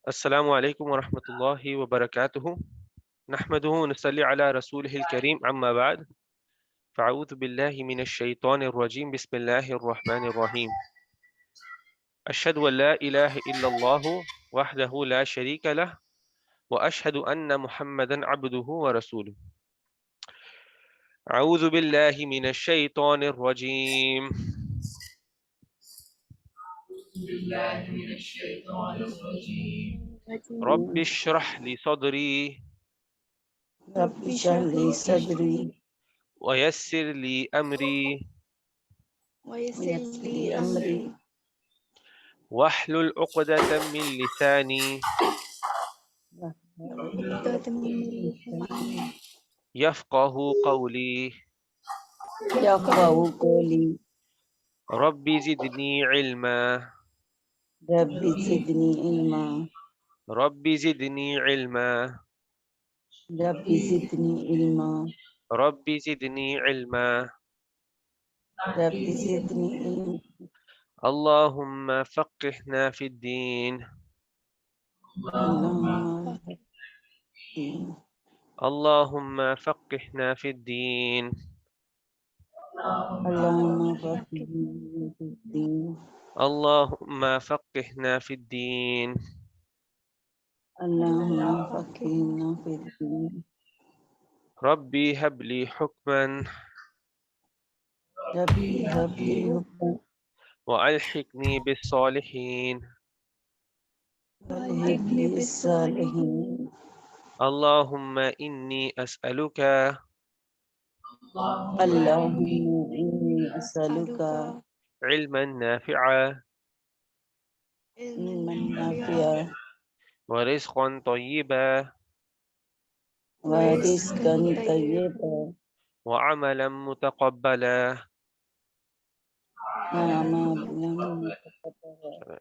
السلام علیکم ورحمۃ اللہ وبرکاتہ نحمده ونصلي على رسوله الكريم اما بعد فاعوذ بالله من الشيطان الرجيم بسم الله الرحمن الرحيم اشهد ان لا اله الا الله وحده لا شريك له واشهد ان محمدا عبده ورسوله اعوذ بالله من الشيطان الرجيم بالله من الشيطان الرجيم رب اشرح لي صدري رب اشرح لي صدري ويسر لي امري ويسر لي أمري واحلل عقدة من لساني عقدة من لساني يفقه قولي يفقهوا قولي رب زدني علما رب زدني علما رب زدني علما رب زدني علما رب زدني علما رب زدني علما اللهم فقهنا في الدين اللهم اللهم فقهنا في الدين اللهم فقهنا في الدين اللهم فقهنا في الدين اللهم فقهنا في الدين ربي هب لي حكما ربي هب لي حكما وألحقني بالصالحين والحقني بالصالحين اللهم إني أسألك اللهم إني أسألك علما نافعا علما نافعا ورزقا طيبا ورزقا طيبا وعملا متقبلا وعملا متقبلا.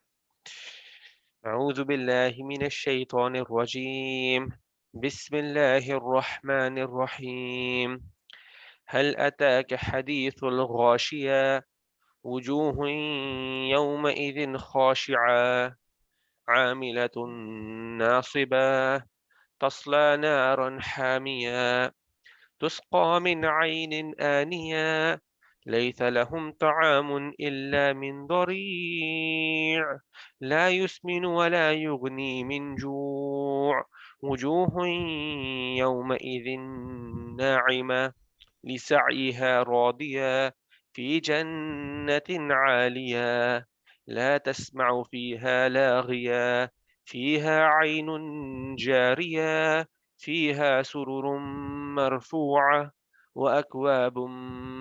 أعوذ بالله من الشيطان الرجيم بسم الله الرحمن الرحيم هل أتاك حديث الغاشية وجوه يومئذ خاشعة عاملة ناصبة تصلى نارا حامية تسقى من عين آنية ليس لهم طعام إلا من ضريع لا يسمن ولا يغني من جوع وجوه يومئذ ناعمة لسعيها راضية في جنة عالية لا تسمع فيها لاغية فيها عين جارية فيها سرر مرفوعة وأكواب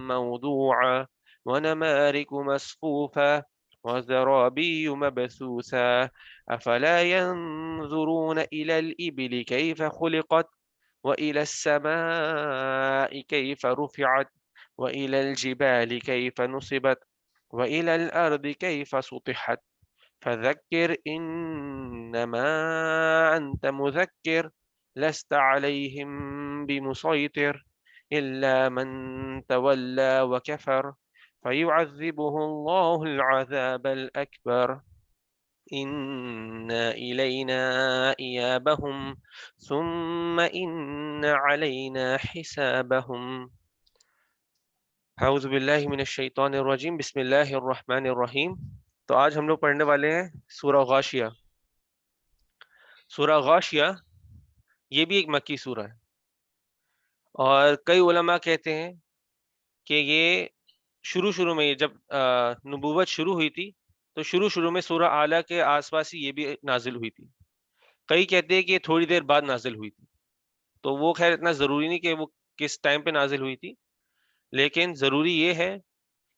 موضوعة ونمارك مصفوفة وزرابي مبثوثة أفلا ينظرون إلى الإبل كيف خلقت وإلى السماء كيف رفعت وإلى الجبال كيف نصبت وإلى الأرض كيف سطحت فذكر إنما أنت مذكر لست عليهم بمسيطر إلا من تولى وكفر فيعذبه الله العذاب الأكبر إن إلينا إيابهم ثم إن علينا حسابهم اعوذ باللہ من الشیطان الرجیم بسم اللہ الرحمن الرحیم. تو آج ہم لوگ پڑھنے والے ہیں سورہ غاشیہ. سورہ غاشیہ یہ بھی ایک مکی سورہ ہے، اور کئی علماء کہتے ہیں کہ یہ شروع میں جب نبوت شروع ہوئی تھی تو شروع میں سورہ اعلیٰ کے آس پاس ہی یہ بھی نازل ہوئی تھی. کئی کہتے ہیں کہ یہ تھوڑی دیر بعد نازل ہوئی تھی، تو وہ خیر اتنا ضروری نہیں کہ وہ کس ٹائم پہ نازل ہوئی تھی، لیکن ضروری یہ ہے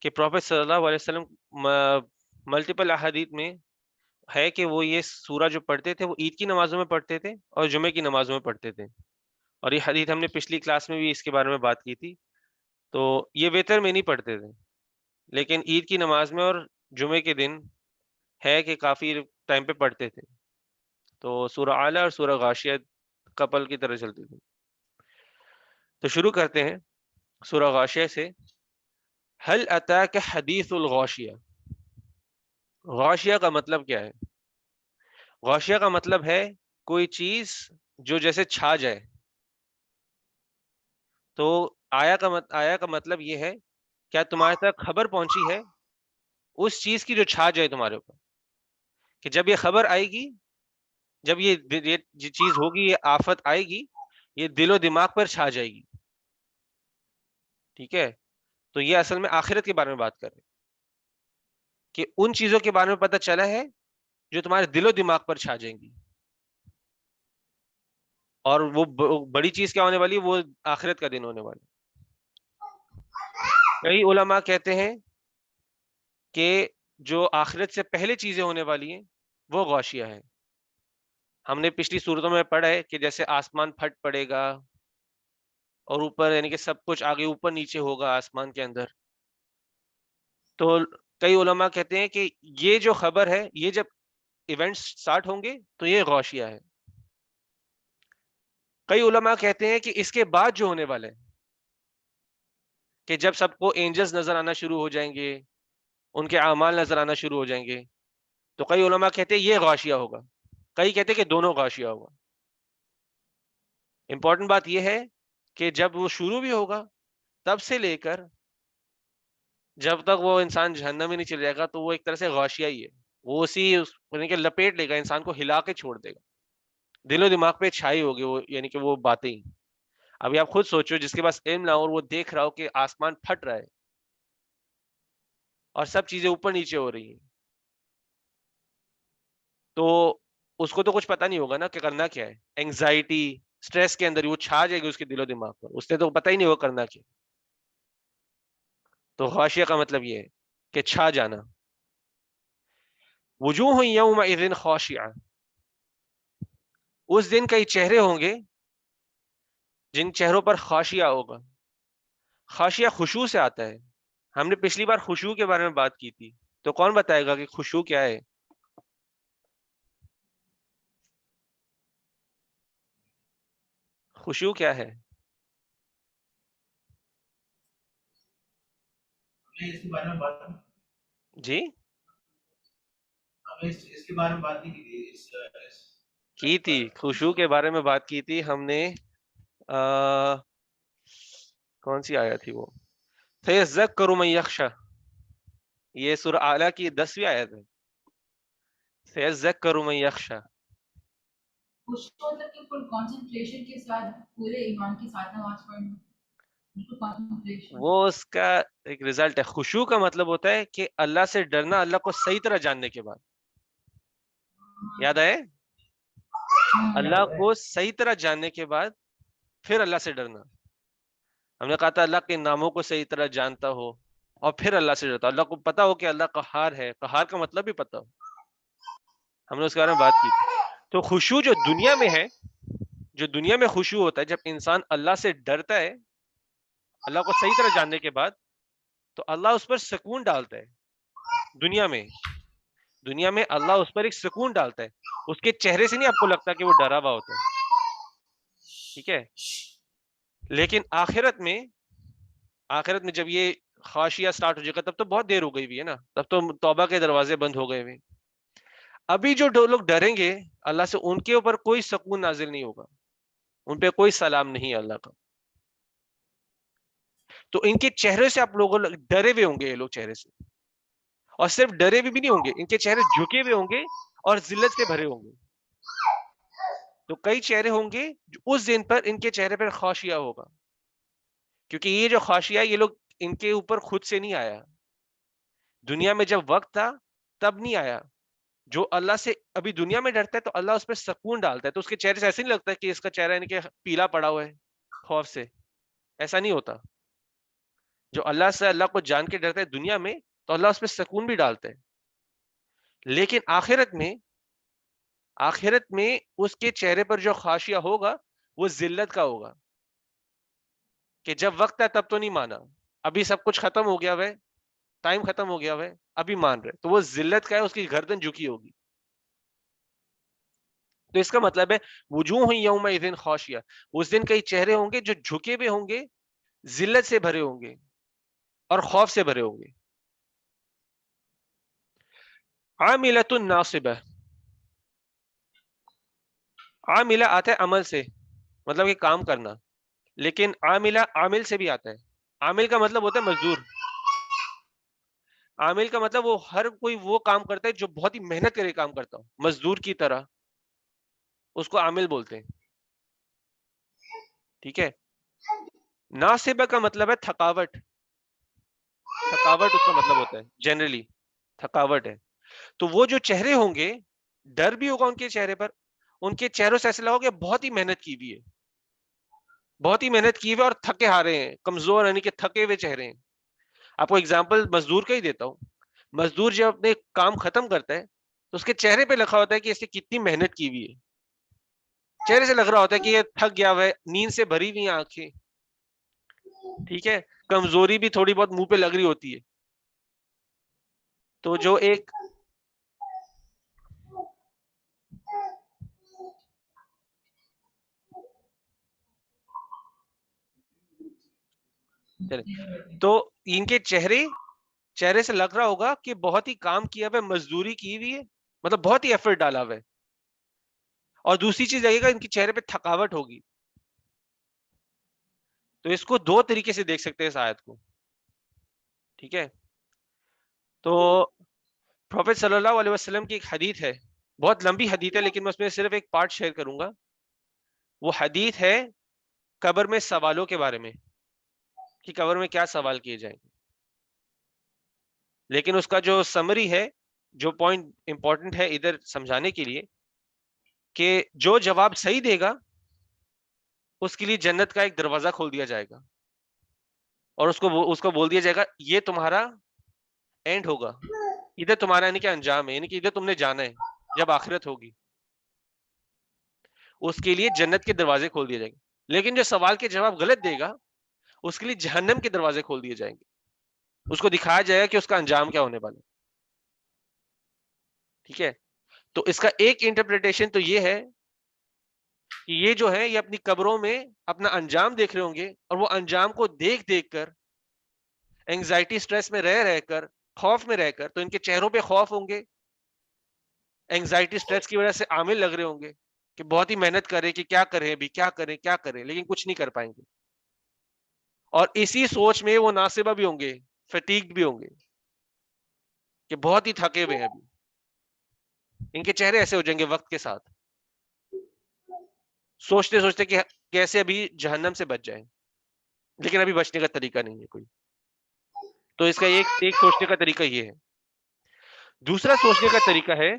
کہ پروفیٹ صلی اللہ علیہ وسلم ملٹیپل احادیث میں ہے کہ وہ یہ سورہ جو پڑھتے تھے وہ عید کی نمازوں میں پڑھتے تھے اور جمعے کی نمازوں میں پڑھتے تھے. اور یہ حدیث ہم نے پچھلی کلاس میں بھی اس کے بارے میں بات کی تھی. تو یہ وتر میں نہیں پڑھتے تھے، لیکن عید کی نماز میں اور جمعے کے دن ہے کہ کافی ٹائم پہ پڑھتے تھے. تو سورہ اعلیٰ اور سورہ غاشیہ کپل کی طرح چلتی تھی. تو شروع کرتے ہیں سورہ غاشیہ سے. هل اتاک حدیث الغاشیہ. غاشیہ کا مطلب کیا ہے؟ غوشیہ کا مطلب ہے کوئی چیز جو جیسے چھا جائے. تو آیا کا مطلب یہ ہے کیا تمہارے تک خبر پہنچی ہے اس چیز کی جو چھا جائے تمہارے اوپر, کہ جب یہ خبر آئے گی, جب یہ چیز ہوگی, یہ آفت آئے گی, یہ دل و دماغ پر چھا جائے گی. ٹھیک ہے, تو یہ اصل میں آخرت کے بارے میں بات کر رہے ہیں کہ ان چیزوں کے بارے میں پتہ چلا ہے جو تمہارے دل و دماغ پر چھا جائیں گی, اور وہ بڑی چیز کیا ہونے والی, وہ آخرت کا دن ہونے والا. کئی علماء کہتے ہیں کہ جو آخرت سے پہلے چیزیں ہونے والی ہیں وہ غوشیہ ہے. ہم نے پچھلی صورتوں میں پڑھا ہے کہ جیسے آسمان پھٹ پڑے گا اور اوپر یعنی کہ سب کچھ آگے اوپر نیچے ہوگا آسمان کے اندر. تو کئی علماء کہتے ہیں کہ یہ جو خبر ہے, یہ جب ایونٹس سٹارٹ ہوں گے تو یہ غوشیہ ہے. کئی علماء کہتے ہیں کہ اس کے بعد جو ہونے والا ہے, کہ جب سب کو اینجلز نظر آنا شروع ہو جائیں گے, ان کے اعمال نظر آنا شروع ہو جائیں گے, تو کئی علماء کہتے ہیں یہ غوشیہ ہوگا, کئی کہتے ہیں کہ دونوں غوشیہ ہوگا. امپورٹنٹ بات یہ ہے کہ جب وہ شروع بھی ہوگا تب سے لے کر جب تک وہ انسان جہنم میں نہیں چل جائے گا تو وہ ایک طرح سے غوشیہ ہی ہے. وہ اسی یعنی کہ لپیٹ لے گا, انسان کو ہلا کے چھوڑ دے گا, دل و دماغ پہ چھائی ہوگی وہ, یعنی کہ وہ باتیں ہی. ابھی آپ خود سوچو, جس کے پاس علم نہ ہو اور وہ دیکھ رہا ہو کہ آسمان پھٹ رہا ہے اور سب چیزیں اوپر نیچے ہو رہی ہیں, تو اس کو تو کچھ پتہ نہیں ہوگا نا کہ کرنا کیا ہے. اینگزائٹی, سٹریس کے اندر وہ چھا جائے گی اس کے دل و دماغ پر, اس نے تو پتہ ہی نہیں ہوگا کرنا کیا. تو غاشیہ کا مطلب یہ ہے کہ چھا جانا. وجوہ یومئذ خاشعہ, اس دن کئی چہرے ہوں گے جن چہروں پر خاشیہ ہوگا. خاشیہ خشوع سے آتا ہے. ہم نے پچھلی بار خشوع کے بارے میں بات کی تھی, تو کون بتائے گا کہ خشوع کیا ہے؟ خشوع کیا ہے؟ اس کے بارے میں بات جی اس کے بارے میں بات نہیں کی تھی, خشوع کے بارے میں بات کی تھی ہم نے. کون سی آیت تھی وہ؟ فَيَذَّكَّرُ مَن يَخْشَىٰ, یہ سورہ اعلیٰ کی 10ویں آیت ہے. فَيَذَّكَّرُ مَن يَخْشَىٰ, مطلب کہ فل کنسنٹریشن کے ساتھ پورے ایمان کے ساتھ نماز پڑھنا, بالکل کنسنٹریشن. وہ اس کا ایک رزلٹ ہے. خشوع کا مطلب ہوتا ہے کہ اللہ سے ڈرنا, اللہ کو صحیح طرح جاننے کے بعد. یاد آئے؟ اللہ کو صحیح طرح جاننے کے بعد پھر اللہ سے ڈرنا. ہم نے کہا تھا اللہ کے ناموں کو صحیح طرح جانتا ہو اور پھر اللہ سے ڈرتا, اللہ کو پتا ہو کہ اللہ قہار ہے, قہار کا مطلب بھی پتا ہو. ہم نے اس کے بارے میں بات کی تھی. تو خشوع جو دنیا میں ہے, جو دنیا میں خشوع ہوتا ہے, جب انسان اللہ سے ڈرتا ہے اللہ کو صحیح طرح جاننے کے بعد, تو اللہ اس پر سکون ڈالتا ہے. دنیا میں اللہ اس پر ایک سکون ڈالتا ہے. اس کے چہرے سے نہیں آپ کو لگتا کہ وہ ڈرا ہوا ہوتا ہے, ٹھیک ہے. لیکن آخرت میں جب یہ خاشیہ سٹارٹ ہو جائے گا تب تو بہت دیر ہو گئی بھی ہے نا, تب تو توبہ کے دروازے بند ہو گئے ہوئے. ابھی جو لوگ ڈریں گے اللہ سے, ان کے اوپر کوئی سکون نازل نہیں ہوگا, ان پہ کوئی سلام نہیں ہے اللہ کا. تو ان کے چہرے سے آپ لوگوں ڈرے ہوئے ہوں گے, یہ لوگ چہرے سے, اور صرف ڈرے ہوئے بھی نہیں ہوں گے, ان کے چہرے جھکے ہوئے ہوں گے اور ذلت سے بھرے ہوں گے. تو کئی چہرے ہوں گے جو اس دن پر ان کے چہرے پر خاشیہ ہوگا, کیونکہ یہ جو خاشیہ یہ لوگ ان کے اوپر خود سے نہیں آیا, دنیا میں جب وقت تھا تب نہیں آیا. جو اللہ سے ابھی دنیا میں ڈرتا ہے تو اللہ اس پہ سکون ڈالتا ہے, تو اس کے چہرے سے ایسے نہیں لگتا کہ اس کا چہرہ یعنی کہ پیلا پڑا ہوا ہے خوف سے, ایسا نہیں ہوتا. جو اللہ سے اللہ کو جان کے ڈرتا ہے دنیا میں تو اللہ اس پہ سکون بھی ڈالتا ہے. لیکن آخرت میں اس کے چہرے پر جو خاشیہ ہوگا وہ ذلت کا ہوگا, کہ جب وقت ہے تب تو نہیں مانا, ابھی سب کچھ ختم ہو گیا ہے, ٹائم ختم ہو گیا ہے, ابھی مان رہے, تو وہ ذلت کا ہے, اس کی گردن جھکی ہوگی. تو اس کا مطلب ہے وجوہ یومئذ خاشیہ, اس دن کئی چہرے ہوں گے جو جھکے ہوئے ہوں گے, ذلت سے بھرے ہوں گے اور خوف سے بھرے ہوں گے. عاملۃ ناصبہ, عاملہ آتا ہے عمل سے، مطلب کہ کام کرنا، لیکن عاملہ عامل سے بھی آتا ہے. عامل کا مطلب ہوتا ہے مزدور. عامل کا مطلب وہ ہر کوئی وہ کام کرتا ہے جو بہت ہی محنت کرے کام کرتا ہو، مزدور کی طرح، اس کو عامل بولتے ہیں. ٹھیک ہے. ناصبہ کا مطلب ہے تھکاوٹ. تھکاوٹ اس کا مطلب ہوتا ہے جنرلی، تھکاوٹ ہے. تو وہ جو چہرے ہوں گے، ڈر بھی ہوگا ان کے چہرے پر، ان کے چہروں سے ایسا لگا کہ بہت ہی محنت کی ہوئی ہے، بہت ہی محنت کی ہوئی ہے اور تھکے ہارے ہیں، کمزور یعنی کہ تھکے ہوئے چہرے ہیں. آپ کو اگزامپل مزدور کا ہی دیتا ہوں. مزدور جب اپنے کام ختم کرتا ہے تو اس کے چہرے پہ لکھا ہوتا ہے کہ اس نے کتنی محنت کی ہوئی ہے. چہرے سے لگ رہا ہوتا ہے کہ یہ تھک گیا ہوا ہے، نیند سے بھری ہوئی آنکھیں. ٹھیک ہے. کمزوری بھی تھوڑی بہت منہ پہ لگ رہی ہوتی ہے. تو جو ایک تو ان کے چہرے سے لگ رہا ہوگا کہ بہت ہی کام کیا ہوا ہے، مزدوری کی ہوئی ہے، مطلب بہت ہی ایفرٹ ڈالا ہوا ہے. اور دوسری چیز لگے گا ان کے چہرے پہ تھکاوٹ ہوگی. تو اس کو دو طریقے سے دیکھ سکتے ہیں اس آیت کو. ٹھیک ہے. تو پروفیٹ صلی اللہ علیہ وسلم کی ایک حدیث ہے، بہت لمبی حدیث ہے لیکن میں اس میں صرف ایک پارٹ شیئر کروں گا. وہ حدیث ہے قبر میں سوالوں کے بارے میں، کہ قبر میں کیا سوال کیے جائیں گے. لیکن اس کا جو سمری ہے، جو پوائنٹ امپورٹنٹ ہے ادھر سمجھانے کے لیے، کہ جو جواب صحیح دے گا اس کے لیے جنت کا ایک دروازہ کھول دیا جائے گا، اور اس کو بول دیا جائے گا یہ تمہارا اینڈ ہوگا، ادھر تمہارا یعنی کہ انجام ہے، یعنی کہ ادھر تم نے جانا ہے جب آخرت ہوگی. اس کے لیے جنت کے دروازے کھول دیے جائیں گے. لیکن جو سوال کے جواب غلط دے گا اس کے لیے جہنم کے دروازے کھول دیے جائیں گے. اس کو دکھایا جائے گا کہ اس کا انجام کیا ہونے والا ہے. ٹھیک ہے. تو اس کا ایک انٹرپریٹیشن تو یہ ہے کہ یہ جو ہے یہ اپنی قبروں میں اپنا انجام دیکھ رہے ہوں گے، اور وہ انجام کو دیکھ دیکھ کر، اینگزائٹی سٹریس میں رہ کر، خوف میں رہ کر، تو ان کے چہروں پہ خوف ہوں گے، اینگزائٹی سٹریس کی وجہ سے عامل لگ رہے ہوں گے کہ بہت ہی محنت کرے کہ کیا کریں ابھی، کیا کریں کیا کریں، لیکن کچھ نہیں کر پائیں گے. اور اسی سوچ میں وہ ناصبہ بھی ہوں گے، فٹیگڈ بھی ہوں گے، کہ بہت ہی تھکے ہوئے ہیں. ابھی ان کے چہرے ایسے ہو جائیں گے وقت کے ساتھ، سوچتے سوچتے کہ کیسے ابھی جہنم سے بچ جائیں، لیکن ابھی بچنے کا طریقہ نہیں ہے کوئی. تو اس کا ایک سوچنے کا طریقہ یہ ہے. دوسرا سوچنے کا طریقہ ہے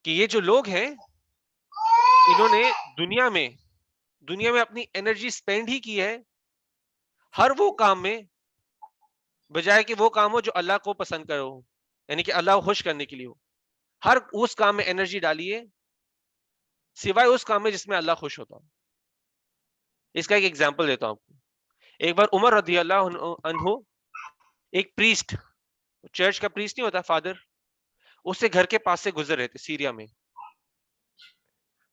کہ یہ جو لوگ ہیں انہوں نے دنیا میں اپنی انرجی سپینڈ ہی کی ہے ہر وہ کام میں، بجائے کہ وہ کام ہو جو اللہ کو پسند کرو، یعنی کہ اللہ کو خوش کرنے کے لیے ہو. ہر اس کام میں انرجی ڈالیے سوائے اس کام میں جس میں اللہ خوش ہوتا ہو. اس کا ایک ایگزامپل دیتا ہوں آپ کو. ایک بار عمر رضی اللہ عنہ، ایک پریسٹ، چرچ کا پریسٹ نہیں ہوتا، فادر، اس سے گھر کے پاس سے گزر رہے تھے سیریا میں.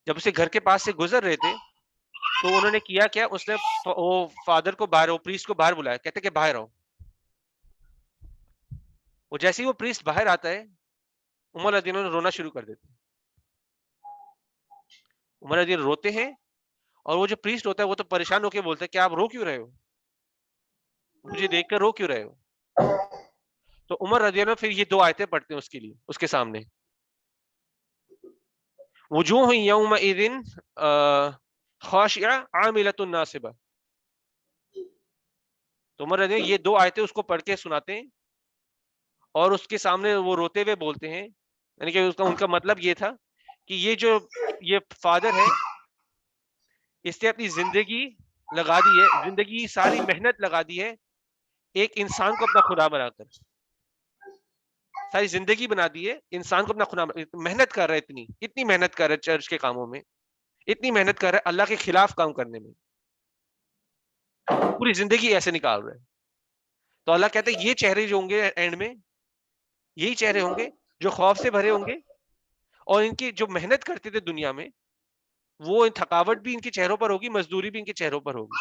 جب اسے گھر کے پاس سے گزر رہے تھے تو انہوں نے کیا اس نے وہ فادر کو باہر، وہ پریسٹ کو باہر بلایا، کہتے کہ باہر آؤ. وہ جیسے ہی وہ پریسٹ باہر آتا ہے عمر رضی اللہ عنہ رونا شروع کر دیتے. عمر رضی اللہ روتے ہیں، اور وہ جو پریسٹ ہوتا ہے وہ تو پریشان ہو کے بولتا ہے کہ آپ رو کیوں رہے ہو، مجھے دیکھ کر رو کیوں رہے ہو. تو عمر رضی اللہ عنہ پھر یہ دو آیتیں پڑھتے ہیں اس کے لیے، اس کے سامنے، وجوہ یومئذ خاشعہ عاملۃ ناصبہ. تو عمر رضی اللہ یہ دو آیتیں اس کو پڑھ کے سناتے ہیں، اور اس کے سامنے وہ روتے ہوئے بولتے ہیں، یعنی کہ ان کا مطلب یہ تھا کہ یہ فادر ہے، اس نے اپنی زندگی لگا دی ہے، زندگی ساری محنت لگا دی ہے ایک انسان کو اپنا خدا بنا کر، ساری زندگی بنا دی ہے انسان کو اپنا خدا بنا، محنت کر رہا ہے، اتنی محنت کر رہا ہے چرچ کے کاموں میں، اتنی محنت کر رہا ہے اللہ کے خلاف کام کرنے میں، پوری زندگی ایسے نکال رہا ہے. تو اللہ کہتے ہیں یہ چہرے جو ہوں گے اینڈ میں، یہی چہرے ہوں گے جو خوف سے بھرے ہوں گے، اور ان کی جو محنت کرتے تھے دنیا میں وہ تھکاوٹ بھی ان کے چہروں پر ہوگی، مزدوری بھی ان کے چہروں پر ہوگی.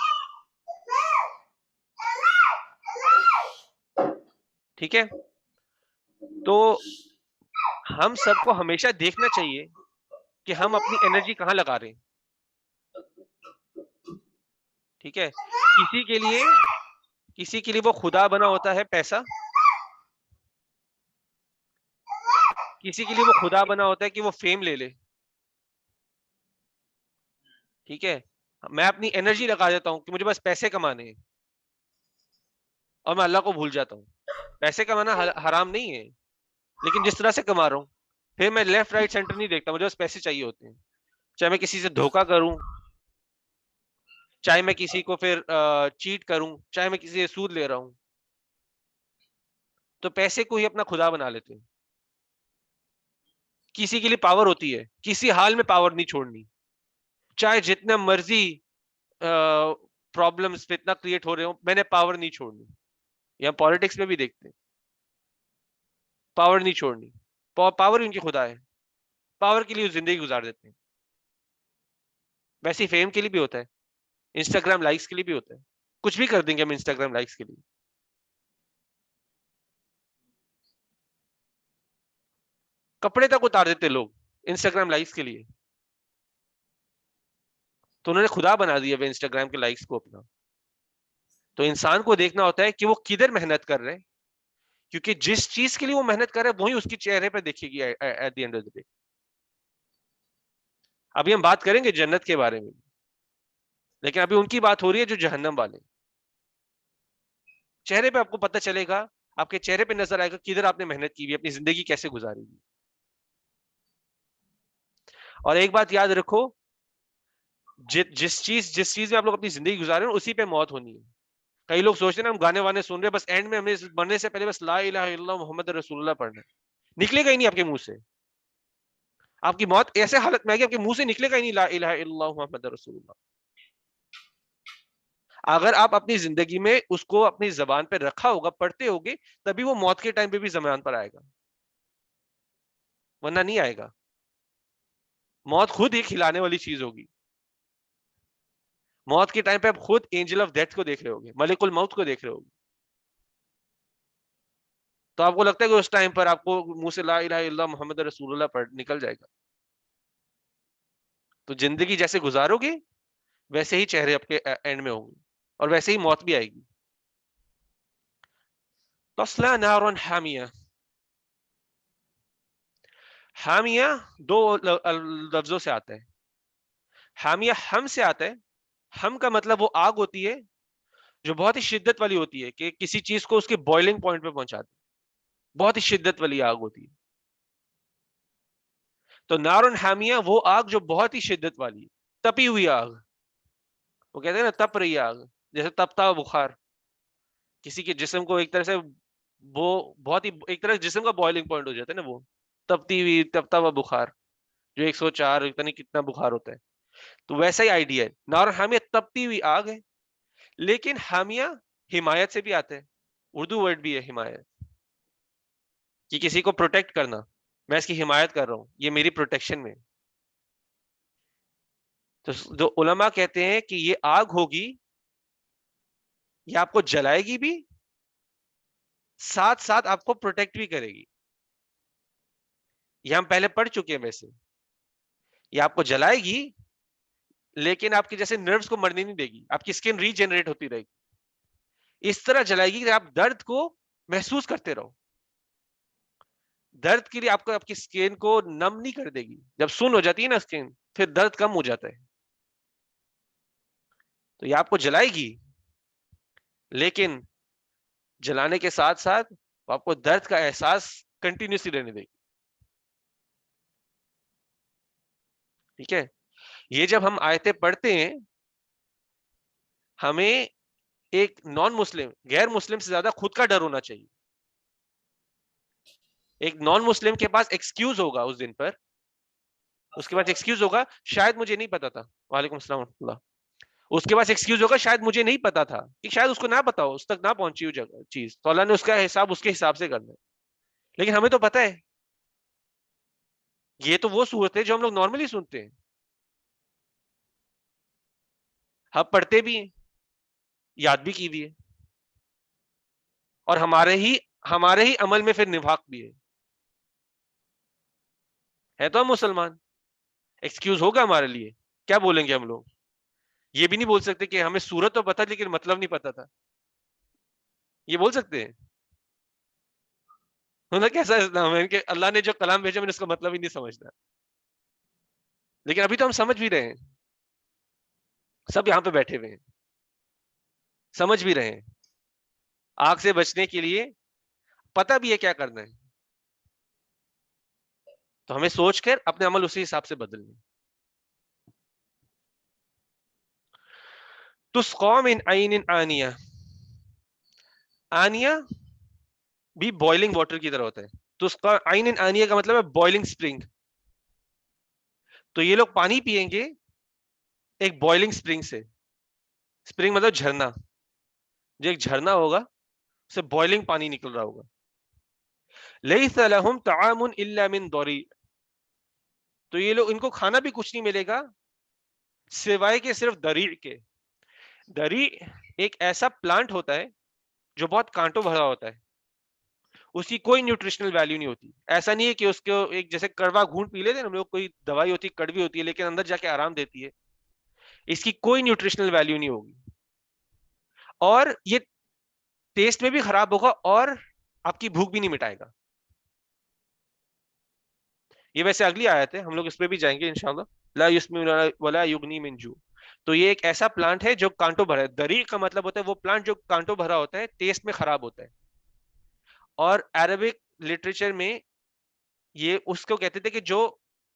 ٹھیک ہے. تو ہم سب کو ہمیشہ دیکھنا چاہیے کہ ہم اپنی انرجی کہاں لگا رہے ہیں. ٹھیک ہے, کسی کے لیے وہ خدا بنا ہوتا ہے پیسہ, کسی کے لیے وہ خدا بنا ہوتا ہے کہ وہ فیم لے لے. ٹھیک ہے, میں اپنی انرجی لگا دیتا ہوں کہ مجھے بس پیسے کمانے ہیں, اور میں اللہ کو بھول جاتا ہوں. پیسے کمانا حرام نہیں ہے, لیکن جس طرح سے کما رہا ہوں, پھر میں لیفٹ رائٹ سینٹر نہیں دیکھتا, مجھے بس پیسے چاہیے ہوتے ہیں. چاہے میں کسی سے دھوکہ کروں, چاہے میں کسی کو پھر چیٹ کروں, چاہے میں کسی سے سود لے رہا ہوں, تو پیسے کو ہی اپنا خدا بنا لیتے ہیں. کسی کے لیے پاور ہوتی ہے, کسی حال میں پاور نہیں چھوڑنی, چاہے جتنا مرضی پرابلمز اتنا کریٹ ہو رہے ہوں, میں نے پاور نہیں چھوڑنی. یہاں پالیٹکس میں بھی دیکھتے ہیں, پاور نہیں چھوڑنی, پاور ان کی خدا ہے, پاور کے لیے زندگی گزار دیتے ہیں. ویسے فیم کے لیے بھی ہوتا ہے, انسٹاگرام لائکس کے لیے بھی ہوتا ہے, کچھ بھی کر دیں گے ہم انسٹاگرام لائکس کے لیے. کپڑے تک اتار دیتے لوگ انسٹاگرام لائکس کے لیے, تو انہوں نے خدا بنا دیا وہ انسٹاگرام کے لائکس کو اپنا. تو انسان کو دیکھنا ہوتا ہے کہ وہ کدھر محنت کر رہے ہیں, کیونکہ جس چیز کے لیے وہ محنت کر رہے ہیں وہی اس کی چہرے پہ دیکھے گی at the end of the day. ابھی ہم بات کریں گے جنت کے بارے میں, لیکن ابھی ان کی بات ہو رہی ہے جو جہنم والے. چہرے پہ آپ کو پتہ چلے گا, آپ کے چہرے پہ نظر آئے گا کدھر آپ نے محنت کی ہوئی, اپنی زندگی کیسے گزاری ہوئی. اور ایک بات یاد رکھو, جس چیز میں آپ لوگ اپنی زندگی گزارے ہیں اسی پہ موت ہونی ہے. کئی لوگ سوچتے ہیں نا ہم گانے وانے سن رہے ہیں, بس اینڈ میں ہم نے مرنے سے پہلے بس لا الہ الا اللہ محمد رسول اللہ پڑھنا ہے. نکلے گا ہی نہیں آپ کے منہ سے, آپ کی موت ایسے حالت میں آئے گی آپ کے منہ سے نکلے گا ہی نہیں لا الہ الا اللہ محمد رسول اللہ. اگر آپ اپنی زندگی میں اس کو اپنی زبان پہ رکھا ہوگا, پڑھتے ہوگے, تبھی وہ موت کے ٹائم پہ بھی زبان پر آئے گا, ورنہ نہیں آئے گا. موت خود ہی کھلانے والی چیز ہوگی. موت کے ٹائم پہ آپ خود اینجل آف ڈیتھ کو دیکھ رہے ہوگے, ملک الموت کو دیکھ رہے ہوگے, تو آپ کو لگتا ہے کہ اس ٹائم پر آپ کو منہ سے لا الہ الا اللہ محمد رسول اللہ پڑھ نکل جائے گا. تو زندگی جیسے گزارو گے ویسے ہی چہرے آپ کے اینڈ میں ہوں گے, اور ویسے ہی موت بھی آئے گی. تصلا نارا حامیہ, حامیہ دو لفظوں سے آتا ہے. حامیہ ہم سے آتا ہے, ہم کا مطلب وہ آگ ہوتی ہے جو بہت ہی شدت والی ہوتی ہے, کہ کسی چیز کو اس کے بوائلنگ پوائنٹ پہ پہنچاتی, بہت ہی شدت والی آگ ہوتی ہے. تو نارن حامیہ وہ آگ جو بہت ہی شدت والی ہے, تپی ہوئی آگ. وہ کہتے ہیں نا تپ رہی آگ, جیسے تپتا بخار. کسی کے جسم کو ایک طرح سے وہ بہت ہی ایک طرح جسم کا بوائلنگ پوائنٹ ہو جاتا ہے نا, وہ تپتی ہوئی تپتا ہوا بخار جو 104 پتہ نہیں کتنا بخار ہوتا ہے. تو ویسا ہی آئیڈیا ہے, نارن حامیہ تپتی ہوئی آگ ہے. لیکن حامیہ حمایت سے بھی آتا ہے, اردو ورڈ بھی ہے حمایت, کہ کسی کو پروٹیکٹ کرنا, میں اس کی حمایت کر رہا ہوں, یہ میری پروٹیکشن میں. تو جو علماء کہتے ہیں کہ یہ آگ ہوگی, یہ آپ کو جلائے گی بھی, ساتھ ساتھ آپ کو پروٹیکٹ بھی کرے گی. یہ ہم پہلے پڑھ چکے ہیں. ویسے یہ آپ کو جلائے گی لیکن آپ کے جیسے نروز کو مرنے نہیں دے گی, آپ کی اسکن ری جنریٹ ہوتی رہے گی. اس طرح جلائے گی کہ آپ درد کو محسوس کرتے رہو. درد کے لیے آپ کو آپ کی اسکن کو نم نہیں کر دے گی, جب سن ہو جاتی ہے نا اسکن پھر درد کم ہو جاتا ہے. تو یہ آپ کو جلائے گی, لیکن جلانے کے ساتھ ساتھ آپ کو درد کا احساس کنٹینیوسلی رہنے دے گی. ٹھیک ہے, یہ جب ہم آیتیں پڑھتے ہیں, ہمیں ایک نان مسلم, غیر مسلم سے زیادہ خود کا ڈر ہونا چاہیے. ایک نان مسلم کے پاس ایکسکیوز ہوگا اس دن پر, اس کے پاس ایکسکیوز ہوگا شاید مجھے نہیں پتا تھا, وعلیکم السلام ورحمۃ اللہ, اس کے پاس ایکسکیوز ہوگا شاید مجھے نہیں پتا تھا, کہ شاید اس کو نہ پتا ہو, اس تک نہ پہنچی ہو جگہ چیز, تو اللہ نے اس کا حساب اس کے حساب سے کرنا ہے. لیکن ہمیں تو پتا ہے, یہ تو وہ صورت ہے جو ہم لوگ نارملی سنتے ہیں, ہم پڑھتے بھی ہیں, یاد بھی کی ہوئی ہے, اور ہمارے ہی عمل میں پھر نفاق بھی ہے تو ہم مسلمان. ایکسکیوز ہوگا ہمارے لیے؟ کیا بولیں گے ہم لوگ؟ یہ بھی نہیں بول سکتے کہ ہمیں صورت تو پتا لیکن مطلب نہیں پتا تھا، یہ بول سکتے ہیں؟ کیسا اسلام ہے کہ اللہ نے جو کلام بھیجا میں نے اس کا مطلب ہی نہیں سمجھتا؟ لیکن ابھی تو ہم سمجھ بھی رہے ہیں، سب یہاں پہ بیٹھے ہوئے ہیں سمجھ بھی رہے ہیں، آگ سے بچنے کے لیے پتہ بھی ہے کیا کرنا ہے، تو ہمیں سوچ کر اپنے عمل اسی حساب سے بدلنے. تسقا من عین آنیہ، آنیہ بھی بوائلنگ واٹر کی طرح ہوتا ہے. تسقا عین آنیہ کا مطلب ہے بوائلنگ سپرنگ. تو یہ لوگ پانی پیئیں گے ایک بوائلنگ سپرنگ سے. سپرنگ مطلب جھرنا، جو ایک جھرنا ہوگا اس سے بوائلنگ پانی نکل رہا ہوگا. لیس لہم طعام الا من ضریع، تو یہ لوگ ان کو کھانا بھی کچھ نہیں ملے گا سوائے کہ صرف دریع کے. دریع ایک ایسا پلانٹ ہوتا ہے جو بہت کانٹوں بھرا ہوتا ہے، اس کی کوئی نیوٹریشنل ویلیو نہیں ہوتی. ایسا نہیں ہے کہ اس کو ایک جیسے کڑوا گھونٹ پی لیتے ہیں ہم لوگ، کوئی دوائی ہوتی ہے کڑوی ہوتی ہے لیکن اندر جا کے آرام دیتی ہے، اس کی کوئی نیوٹریشنل ویلیو نہیں ہوگی، اور یہ ٹیسٹ میں بھی خراب ہوگا اور آپ کی بھوک بھی نہیں مٹائے گا. یہ ویسے اگلی آیت ہے، ہم لوگ اس پہ بھی جائیں گے انشاءاللہ. لا یسمن ولا یغنی من جوع. تو یہ ایک ایسا پلانٹ ہے جو کانٹوں بھرا ہے. دریع کا مطلب ہوتا ہے وہ پلانٹ جو کانٹوں بھرا ہوتا ہے، ٹیسٹ میں خراب ہوتا ہے. اور عربک لٹریچر میں یہ اس کو کہتے تھے کہ جو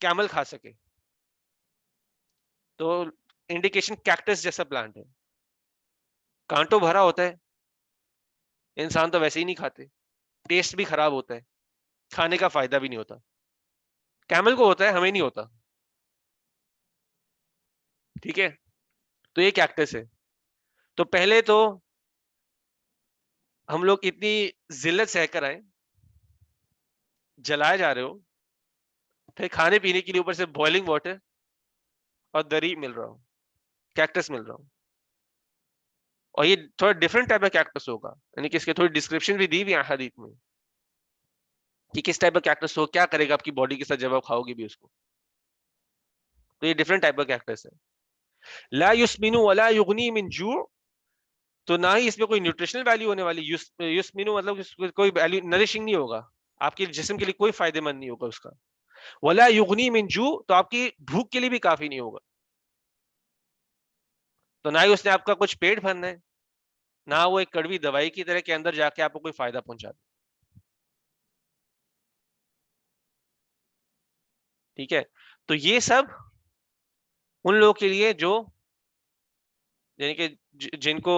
کیمل کھا سکے. تو انڈیکیشن کیکٹس جیسا پلانٹ ہے، کانٹوں بھرا ہوتا ہے، انسان تو ویسے ہی نہیں کھاتے، ٹیسٹ بھی خراب ہوتا ہے، کھانے کا فائدہ بھی نہیں ہوتا. کیمل کو ہوتا ہے، ہمیں نہیں ہوتا. ٹھیک ہے، تو یہ کیکٹس ہے. تو پہلے تو ہم لوگ اتنی ذلت سہ کر آئے، جلائے جا رہے ہو، پھر کھانے پینے کے لیے اوپر سے بوائلنگ واٹر اور دریع مل رہا ہو، کیکٹس مل رہا ہو. اور یہ تھوڑا ڈفرنٹ ٹائپ کا کیکٹس ہوگا، یعنی کہ اس کی تھوڑی ڈسکرپشن بھی دی ہوئی ہے حدیث میں کہ کس ٹائپ کا کیکٹس ہو، کیا کرے گا آپ کی باڈی کے ساتھ جب آپ کھاؤ گے بھی اس کو. تو یہ ڈفرنٹ ٹائپ کا کیکٹس ہے. لا یسمن ولا یغنی من جوع، تو نہ ہی اس میں کوئی نیوٹریشنل ویلیو ہونے والی. یسمن مطلب کوئی ویلیو نرشنگ نہیں ہوگا، آپ کے جسم کے لیے کوئی فائدہ مند نہیں ہوگا اس کا. ولا یغنی من جوع، تو آپ کی بھوک کے لیے بھی کافی نہیں ہوگا. تو نہ ہی اس نے آپ کا کچھ پیٹ بھرنا ہے، نہ وہ ایک کڑوی دوائی کی طرح کے اندر جا کے آپ کو کوئی فائدہ پہنچا دے. ٹھیک ہے، تو یہ سب ان لوگوں کے لیے جو یعنی کہ جن کو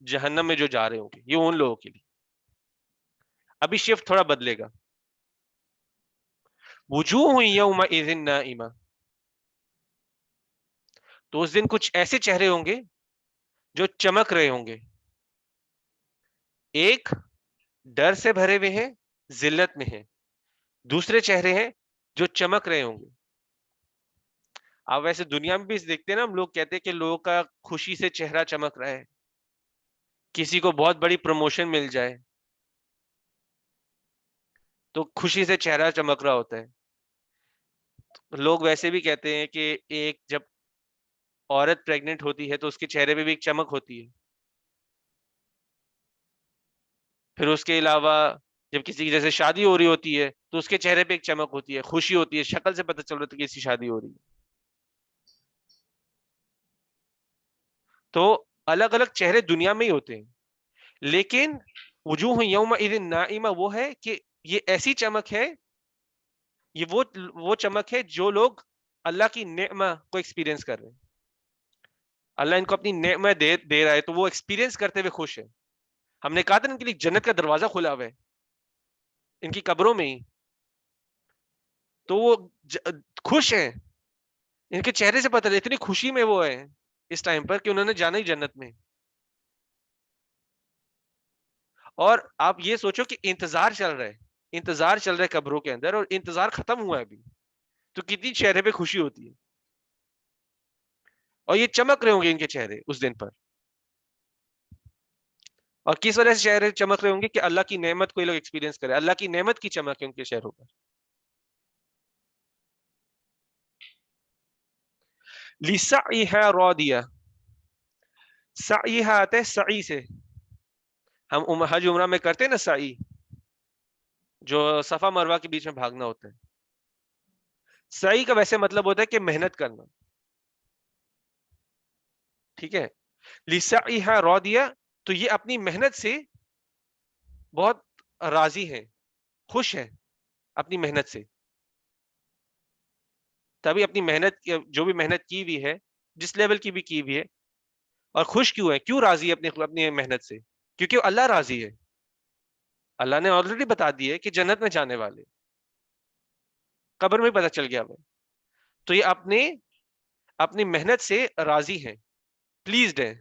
جہنم میں جو جا رہے ہوں گے، یہ ان لوگوں کے لیے. ابھی شفٹ تھوڑا بدلے گا. وجوہ یومئذ نائمہ، تو اس دن کچھ ایسے چہرے ہوں گے جو چمک رہے ہوں گے. ایک ڈر سے بھرے ہوئے ہیں، ذلت میں ہیں. دوسرے چہرے ہیں جو چمک رہے ہوں گے. آپ ویسے دنیا میں بھی دیکھتے ہیں نا، ہم لوگ کہتے ہیں کہ لوگوں کا خوشی سے چہرہ چمک رہا ہے، کسی کو بہت بڑی پروموشن مل جائے تو خوشی سے چہرہ چمک رہا ہوتا ہے. لوگ ویسے بھی کہتے ہیں کہ ایک جب عورت پریگننٹ ہوتی ہے تو اس کے چہرے پہ بھی ایک چمک ہوتی ہے. پھر اس کے علاوہ جب کسی کی جیسے شادی ہو رہی ہوتی ہے تو اس کے چہرے پہ ایک چمک ہوتی ہے، خوشی ہوتی ہے، شکل سے پتہ چل رہا ہے کہ کسی شادی ہو رہی ہے. تو الگ الگ چہرے دنیا میں ہی ہوتے ہیں، لیکن وجوہ یومئذ نائمہ وہ ہے کہ یہ ایسی چمک ہے، یہ وہ چمک ہے جو لوگ اللہ کی نعمہ کو ایکسپیرینس کر رہے ہیں. اللہ ان کو اپنی نعمہ دے رہا ہے تو وہ ایکسپیرینس کرتے ہوئے خوش ہیں. ہم نے کہا تھا ان کے لیے جنت کا دروازہ کھلا ہوا ہے ان کی قبروں میں ہی، تو وہ خوش ہیں. ان کے چہرے سے پتہ اتنی خوشی میں وہ ہیں اس ٹائم پر کہ انہوں نے جانا ہی جنت میں. اور آپ یہ سوچو کہ انتظار چل رہا ہے قبروں کے اندر، اور انتظار ختم ہوا ہے ابھی، تو کتنی چہرے پہ خوشی ہوتی ہے. اور یہ چمک رہے ہوں گے ان کے چہرے اس دن پر. اور کس وجہ سے چہرے چمک رہے ہوں گے؟ کہ اللہ کی نعمت کو یہ لوگ ایکسپیرینس کرے، اللہ کی نعمت کی چمک ہے ان کے چہروں پر. لِسَعْيِهَا رَاضِيَةٌ، سعیہ آتا ہے سعی سے، ہم حج عمرہ میں کرتے ہیں نا سعی، جو صفا مروہ کے بیچ میں بھاگنا ہوتا ہے. سعی کا ویسے مطلب ہوتا ہے کہ محنت کرنا. ٹھیک ہے، لِسَعْيِهَا رَاضِيَةٌ، تو یہ اپنی محنت سے بہت راضی ہے، خوش ہے اپنی محنت سے. تبھی اپنی محنت جو بھی محنت کی ہوئی ہے، جس لیول کی بھی کی ہوئی ہے، اور خوش کیوں ہے، کیوں راضی ہے اپنی محنت سے؟ کیونکہ اللہ راضی ہے. اللہ نے آلریڈی بتا دی ہے کہ جنت میں جانے والے، قبر میں پتہ چل گیا ہمیں. تو یہ اپنی محنت سے راضی ہیں، پلیزڈ ہیں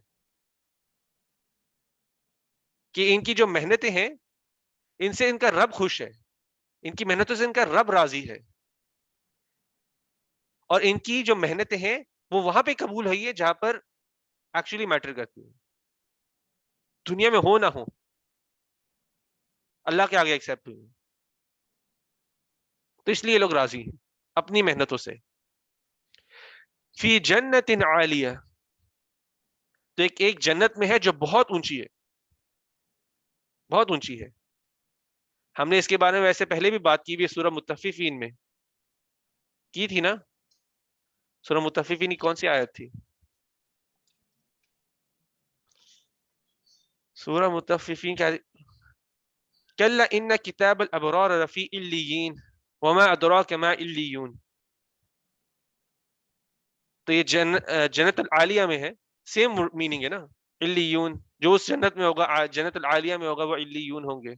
کہ ان کی جو محنتیں ہیں ان سے ان کا رب خوش ہے، ان کی محنتوں سے ان کا رب راضی ہے، اور ان کی جو محنتیں ہیں وہ وہاں پہ قبول ہوئی ہے جہاں پر ایکچولی میٹر کرتی ہیں، دنیا میں ہو نہ ہو اللہ کے آگے ایکسیپٹ ہوئی. تو اس لیے یہ لوگ راضی ہیں اپنی محنتوں سے. فی جنت عالیہ، تو ایک جنت میں ہے جو بہت اونچی ہے، بہت اونچی ہے. ہم نے اس کے بارے میں ویسے پہلے بھی بات کی ہوئی سورہ مطففین میں کی تھی نا. سورہ مطففین کی کون سی آیت تھی؟ سورہ مطففین کیا؟ کلا ان کتاب الابرار رفی علیین وما ادراک ما علیون. تو یہ جنت العالیہ میں ہے، سیم میننگ ہے نا. علیون جو اس جنت میں ہوگا، جنت العالیہ میں ہوگا، وہ علیون ہوں گے.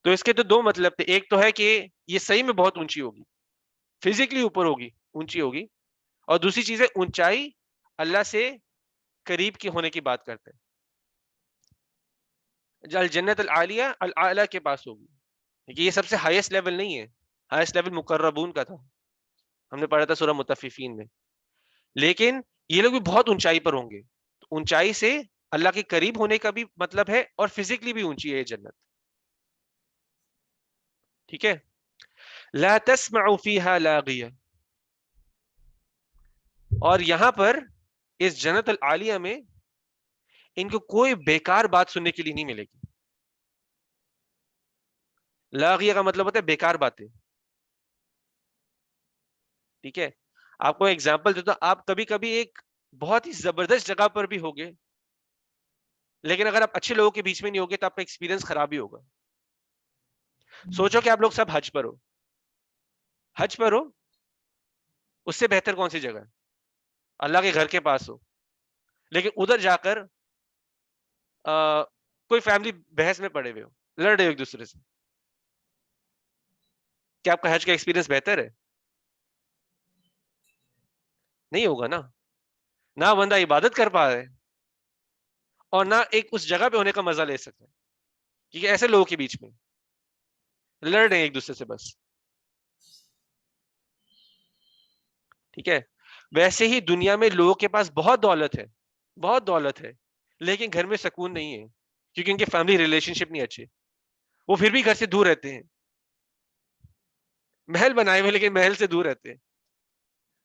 تو اس کے تو دو مطلب تھے، ایک تو ہے کہ یہ صحیح میں بہت اونچی ہوگی، فزیکلی اوپر ہوگی، اونچی ہوگی، اور دوسری چیز ہے اونچائی اللہ سے قریب کی ہونے کی بات کرتے ہیں. الجنت العالیہ الاعلی کے پاس ہوگی، یہ سب سے ہائیسٹ لیول نہیں ہے، ہائیسٹ لیول مقربون کا تھا، ہم نے پڑھا تھا سورہ مطففین میں. لیکن یہ لوگ بھی بہت اونچائی پر ہوں گے. اونچائی سے اللہ کے قریب ہونے کا بھی مطلب ہے، اور فزیکلی بھی اونچی ہے یہ جنت. ٹھیک ہے. لا تسمع فیہا لاغیہ، اور یہاں پر اس جنت العالیہ میں ان کو کوئی بیکار بات سننے کے لیے نہیں ملے گی. لاغیہ کا مطلب ہوتا ہے بیکار باتیں. ٹھیک ہے، آپ کو ایگزامپل دیتا ہوں. آپ کبھی کبھی ایک بہت ہی زبردست جگہ پر بھی ہوگے، لیکن اگر آپ اچھے لوگوں کے بیچ میں نہیں ہوگے تو آپ کا ایکسپیرینس خراب ہی ہوگا. سوچو کہ آپ لوگ سب حج پر ہو، حج پر ہو، اس سے بہتر کون سی جگہ ہے؟ اللہ کے گھر کے پاس ہو، لیکن ادھر جا کر کوئی فیملی بحث میں پڑے ہوئے ہو، لڑ رہے ہو ایک دوسرے سے. کیا آپ کا حج کا ایکسپیرینس بہتر ہے؟ نہیں ہوگا نا. نہ بندہ عبادت کر پا رہے اور نہ ایک اس جگہ پہ ہونے کا مزہ لے سکتے، کیونکہ ایسے لوگوں کے بیچ میں لڑ رہے ہیں ایک دوسرے سے بس. ٹھیک ہے. ویسے ہی دنیا میں لوگوں کے پاس بہت دولت ہے، بہت دولت ہے، لیکن گھر میں سکون نہیں ہے، کیونکہ ان کے فیملی ریلیشن شپ نہیں اچھے. وہ پھر بھی گھر سے دور رہتے ہیں، محل بنائے ہوئے لیکن محل سے دور رہتے ہیں.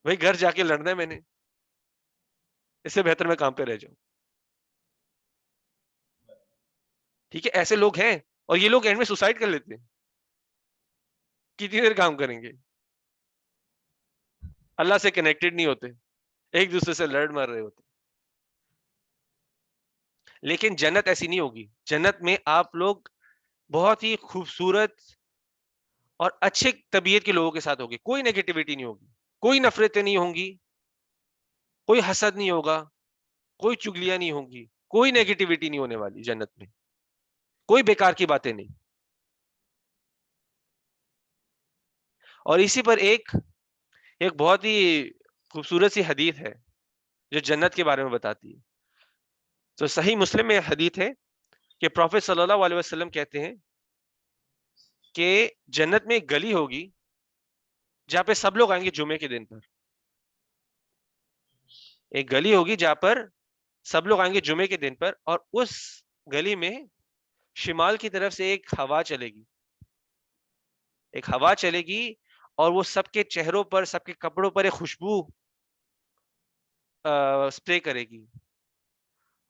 بھائی گھر جا کے لڑنا ہے میں نے، اس سے بہتر میں کام پہ رہ جاؤں. ٹھیک ہے، ایسے لوگ ہیں، اور یہ لوگ اینڈ میں سوسائڈ کر لیتے ہیں. کتنی دیر کام کریں گے؟ اللہ سے کنیکٹڈ نہیں ہوتے، ایک دوسرے سے لڑ مر رہے ہوتے. لیکن جنت ایسی نہیں ہوگی. جنت میں آپ لوگ بہت ہی خوبصورت اور اچھے طبیعت کے لوگوں کے ساتھ ہوگے. کوئی نیگیٹیوٹی نہیں ہوگی، کوئی نفرتیں نہیں ہوں گی، کوئی حسد نہیں ہوگا، کوئی چگلیاں نہیں ہوں گی، کوئی نیگیٹیوٹی نہیں ہونے والی جنت میں، کوئی بیکار کی باتیں نہیں. اور اسی پر ایک بہت ہی خوبصورت سی حدیث ہے جو جنت کے بارے میں بتاتی ہے. تو صحیح مسلم میں حدیث ہے کہ پروفیٹ صلی اللہ علیہ وسلم کہتے ہیں کہ جنت میں ایک گلی ہوگی جہاں پہ سب لوگ آئیں گے جمعے کے دن پر. ایک گلی ہوگی جہاں پر سب لوگ آئیں گے جمعے کے دن پر، اور اس گلی میں شمال کی طرف سے ایک ہوا چلے گی، ایک ہوا چلے گی، اور وہ سب کے چہروں پر، سب کے کپڑوں پر ایک خوشبو اسپرے کرے گی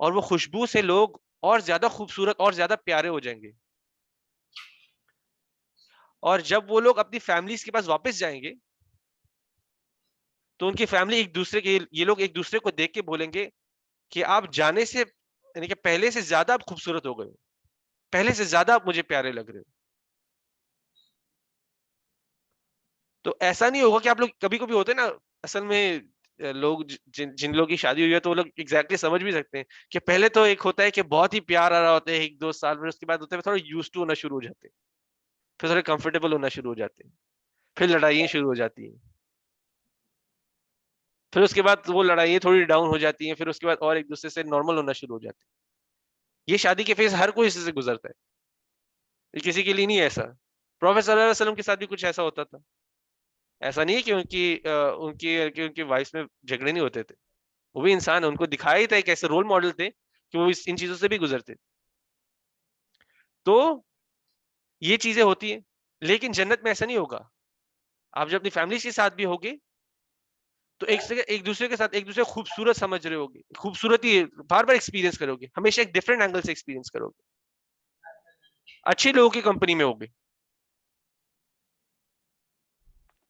اور وہ خوشبو سے لوگ اور زیادہ خوبصورت اور زیادہ پیارے ہو جائیں گے. اور جب وہ لوگ اپنی فیملیز کے پاس واپس جائیں گے تو ان کی فیملی ایک دوسرے کے یہ لوگ ایک دوسرے کو دیکھ کے بولیں گے کہ آپ جانے سے یعنی کہ پہلے سے زیادہ آپ خوبصورت ہو گئے ہو, پہلے سے زیادہ آپ مجھے پیارے لگ رہے ہو. تو ایسا نہیں ہوگا کہ آپ لوگ کبھی کبھی ہوتے نا اصل میں لوگ جن لوگوں کی شادی ہوئی ہے تو وہ لوگ ایگزیکٹلی سمجھ بھی سکتے ہیں کہ پہلے تو ایک ہوتا ہے کہ بہت ہی پیار آ رہا ہوتا ہے 1-2 سال میں, اس کے بعد ہوتا ہے تھوڑا یوز ٹو ہونا شروع ہو جاتے ہیں, پھر تھوڑے کمفرٹیبل ہونا شروع ہو جاتے ہیں, پھر لڑائیاں شروع ہو جاتی ہیں, پھر اس کے بعد وہ لڑائیاں تھوڑی ڈاؤن ہو جاتی ہیں, پھر اس کے بعد اور ایک دوسرے سے نارمل ہونا شروع ہو جاتے ہیں. یہ شادی کے فیز ہر کوئی اس سے گزرتا ہے, یہ کسی کے لیے نہیں ایسا. پروفیٹ صلی اللہ علیہ وسلم کے ساتھ بھی کچھ ایسا ہوتا تھا. ایسا نہیں ہے کہ ان کی وائف میں جھگڑے نہیں ہوتے تھے, وہ بھی انسان, ان کو دکھایا ہی تھا ایک ایسے رول ماڈل تھے کہ وہ ان چیزوں سے بھی گزرتے. تو یہ چیزیں ہوتی ہیں, لیکن جنت میں ایسا نہیں ہوگا. آپ جب اپنی فیملی کے ساتھ بھی ہوگے تو ایک دوسرے کے ساتھ ایک دوسرے خوبصورت سمجھ رہے ہوگے, خوبصورتی بار بار ایکسپیرینس کرو گے, ہمیشہ ایک ڈفرینٹ اینگل سے ایکسپیرینس کرو گے, اچھے لوگوں کی کمپنی میں ہوگے.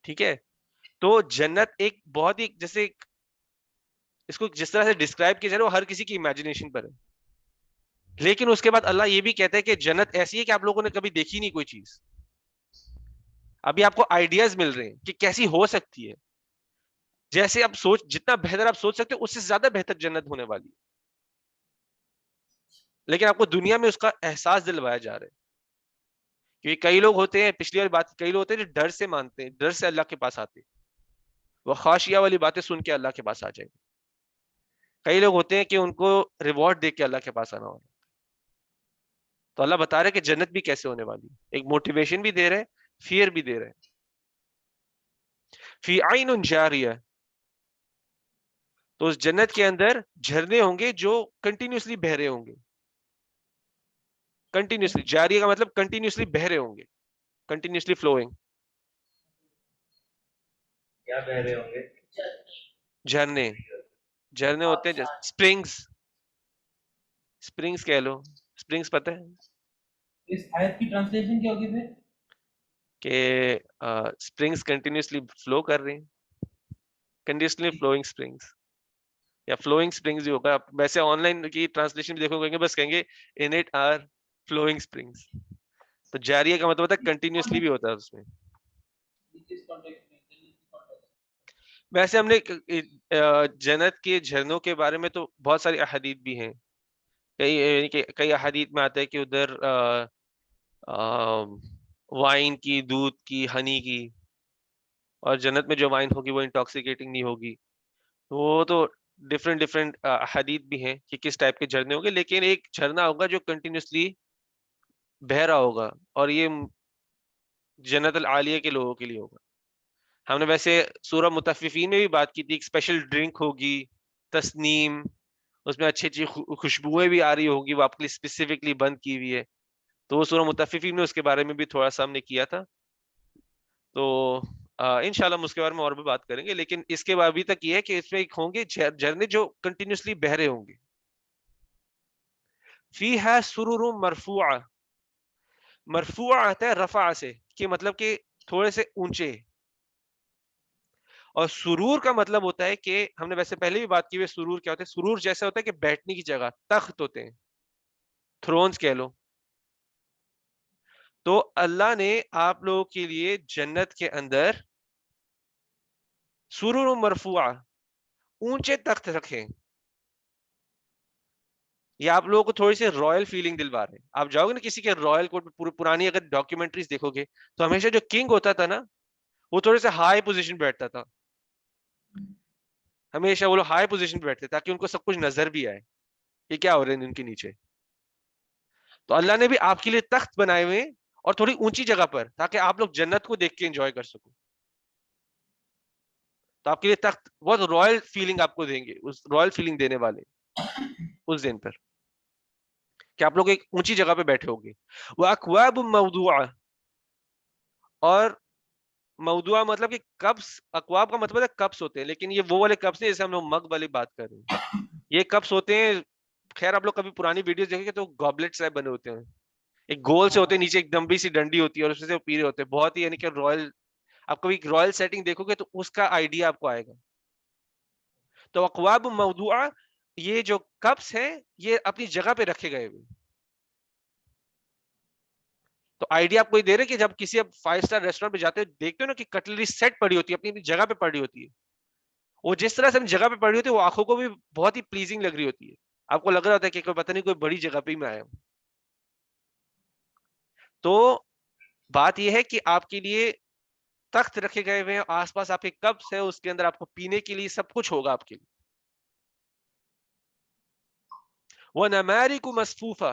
ٹھیک ہے, تو جنت ایک بہت ہی جیسے اس کو جس طرح سے ڈسکرائب کیا جائے وہ ہر کسی کی امیجنیشن پر ہے, لیکن اس کے بعد اللہ یہ بھی کہتا ہے کہ جنت ایسی ہے کہ آپ لوگوں نے کبھی دیکھی نہیں کوئی چیز, ابھی آپ کو آئیڈیاز مل رہے ہیں کہ کیسی ہو سکتی ہے. جیسے آپ جتنا بہتر آپ سوچ سکتے ہیں اس سے زیادہ بہتر جنت ہونے والی ہے, لیکن آپ کو دنیا میں اس کا احساس دلوایا جا رہا ہے. کیونکہ کئی لوگ ہوتے ہیں, پچھلی والی بات, کئی لوگ ہوتے ہیں جو ڈر سے مانتے ہیں, ڈر سے اللہ کے پاس آتے ہیں, وہ خاشیہ والی باتیں سن کے اللہ کے پاس آ جائیں گے. کئی لوگ ہوتے ہیں کہ ان کو ریوارڈ دے کے اللہ کے پاس آنا ہوگا. تو اللہ بتا رہے کہ جنت بھی کیسے ہونے والی, ایک موٹیویشن بھی دے رہے, فیئر بھی دے رہے. فی عین جاریہ, تو اس جنت کے اندر جھرنے ہوں گے جو کنٹینیوسلی بہ رہے ہوں گے. کنٹینیوسلی, جاریہ کا مطلب کنٹینیوسلی بہ رہے ہوں گے, کنٹینیوسلی فلوئنگ. کیا بہ رہے ہوں گے؟ جھرنے, جھرنے ہوتے ہیں اسپرنگس, اسپرنگس کہہ لو, اسپرنگس پتہ ہے اس آیت کی ٹرانسلیشن کیا ہوگی پھر؟ کہ اسپرنگس کنٹینیوسلی فلو کر رہے ہیں, کنٹینیوسلی فلوئنگ اسپرنگس یا فلوئنگ اسپرنگس جو ہوگا. ویسے آن لائن کی ٹرانسلیشن بھی دیکھو گے بس کہیں گے in it are flowing springs. تو جاریہ کا مطلب ہوتا ہے کنٹینیوسلی بھی ہوتا ہے اس میں. ویسے ہم نے جنت کے جھرنوں کے بارے میں تو بہت ساری احادیث بھی ہیں, کئی احادیث میں آتا ہے کہ ادھر وائن کی, دودھ کی, ہنی کی, اور جنت میں جو وائن ہوگی وہ انٹاکسیکیٹنگ نہیں ہوگی. وہ تو ڈفرینٹ احادیث بھی ہیں کہ کس ٹائپ کے جھرنے ہوں گے, لیکن ایک جھرنا ہوگا جو کنٹینیوسلی بہ رہا ہوگا, اور یہ جنت العالیہ کے لوگوں کے لیے ہوگا. ہم نے ویسے سورہ مطففین میں بھی بات کی تھی, ایک اسپیشل ڈرنک ہوگی تسنیم, اس میں اچھی اچھی خوشبوئیں بھی آ رہی ہوگی, وہ آپ کے لیے اسپیسیفکلی بند کی ہوئی ہے. تو وہ سورہ مطففین میں اس کے بارے میں بھی تھوڑا سا ہم نے کیا تھا. تو انشاءاللہ ہم اس کے بارے میں اور بھی بات کریں گے, لیکن اس کے بعد ابھی تک یہ ہے کہ اس میں ایک ہوں گے جھرنے جو کنٹینیوسلی بہ رہے ہوں گے. فیہا سرر مرفوعہ, مرفوع آتا ہے رفع سے, کہ مطلب کہ تھوڑے سے اونچے, اور سرور کا مطلب ہوتا ہے کہ ہم نے ویسے پہلے بھی بات کی ہوئی, سرور کیا ہوتا ہے, سرور جیسا ہوتا ہے کہ بیٹھنے کی جگہ, تخت ہوتے ہیں, تھرونز کہہ لو. تو اللہ نے آپ لوگوں کے لیے جنت کے اندر سرور مرفوعہ, اونچے تخت رکھے. یہ آپ لوگوں کو تھوڑی سی رائل فیلنگ دلوا رہے ہیں. آپ جاؤ گے نا کسی کے رائل کوٹ, پرانی اگر ڈاکیومنٹریز دیکھو گے تو ہمیشہ جو کنگ ہوتا تھا نا وہ تھوڑے سے ہائی پوزیشن بیٹھتا تھا, ہمیشہ وہ لوگ ہائی پوزیشن پہ بیٹھتے تاکہ ان کو سب کچھ نظر بھی آئے یہ کیا ہو رہے ہیں ان کے نیچے. تو اللہ نے بھی آپ کے لیے تخت بنائے ہوئے اور تھوڑی اونچی جگہ پر, تاکہ آپ لوگ جنت کو دیکھ کے انجوائے کر سکو. تو آپ کے لیے تخت بہت رائل فیلنگ آپ کو دیں گے, اس رائل فیلنگ دینے والے اس دن پر, کہ آپ لوگ ایک اونچی جگہ پہ بیٹھے ہوگے. وَأَكْوَابٌ مَوْضُوعَةٌ, اور موضوع مطلب کہ کپس، اکواب کا مطلب ہے کپس ہوتے ہیں، لیکن یہ وہ والے کپس نہیں جیسے ہم لوگ مگ والی بات کر رہے ہیں. یہ کپس ہوتے ہیں، خیر آپ لوگ کبھی پرانی ویڈیوز دیکھیں گے تو گوبلٹ ٹائپ بنے ہوتے ہیں، ایک گول سے ہوتے ہیں، نیچے ایک لمبی سی ڈنڈی ہوتی ہے اور اس سے وہ پی رہے ہوتے ہیں. بہت ہی یعنی کہ رائل، آپ کبھی رائل سیٹنگ دیکھو گے تو اس کا آئیڈیا آپ کو آئے گا. تو اقواب موضوعہ، یہ جو کپس ہیں یہ اپنی جگہ پہ رکھے گئے ہوئے. تو آئیڈیا آپ کو یہ دے رہے کہ جب کسی اب 5 اسٹار ریسٹورینٹ پہ جاتے ہو دیکھتے ہو نا کہ کٹلری سیٹ پڑی ہوتی ہے، اپنی اپنی جگہ پہ پڑی ہوتی ہے. وہ جس طرح سے اپنی جگہ پہ پڑی ہوتی ہے وہ آنکھوں کو بھی بہت ہی پلیزنگ لگ رہی ہوتی ہے. آپ کو لگ رہا ہوتا ہے کہ کوئی پتہ نہیں کوئی بڑی جگہ پہ ہی میں آیا ہوں. تو بات یہ ہے کہ آپ کے لیے تخت رکھے گئے ہوئے ہیں، آس پاس آپ کے کپس ہے، اس کے اندر آپ کو پینے کے لیے سب کچھ ہوگا آپ کے لیے. وہ نمارق مصفوفہ،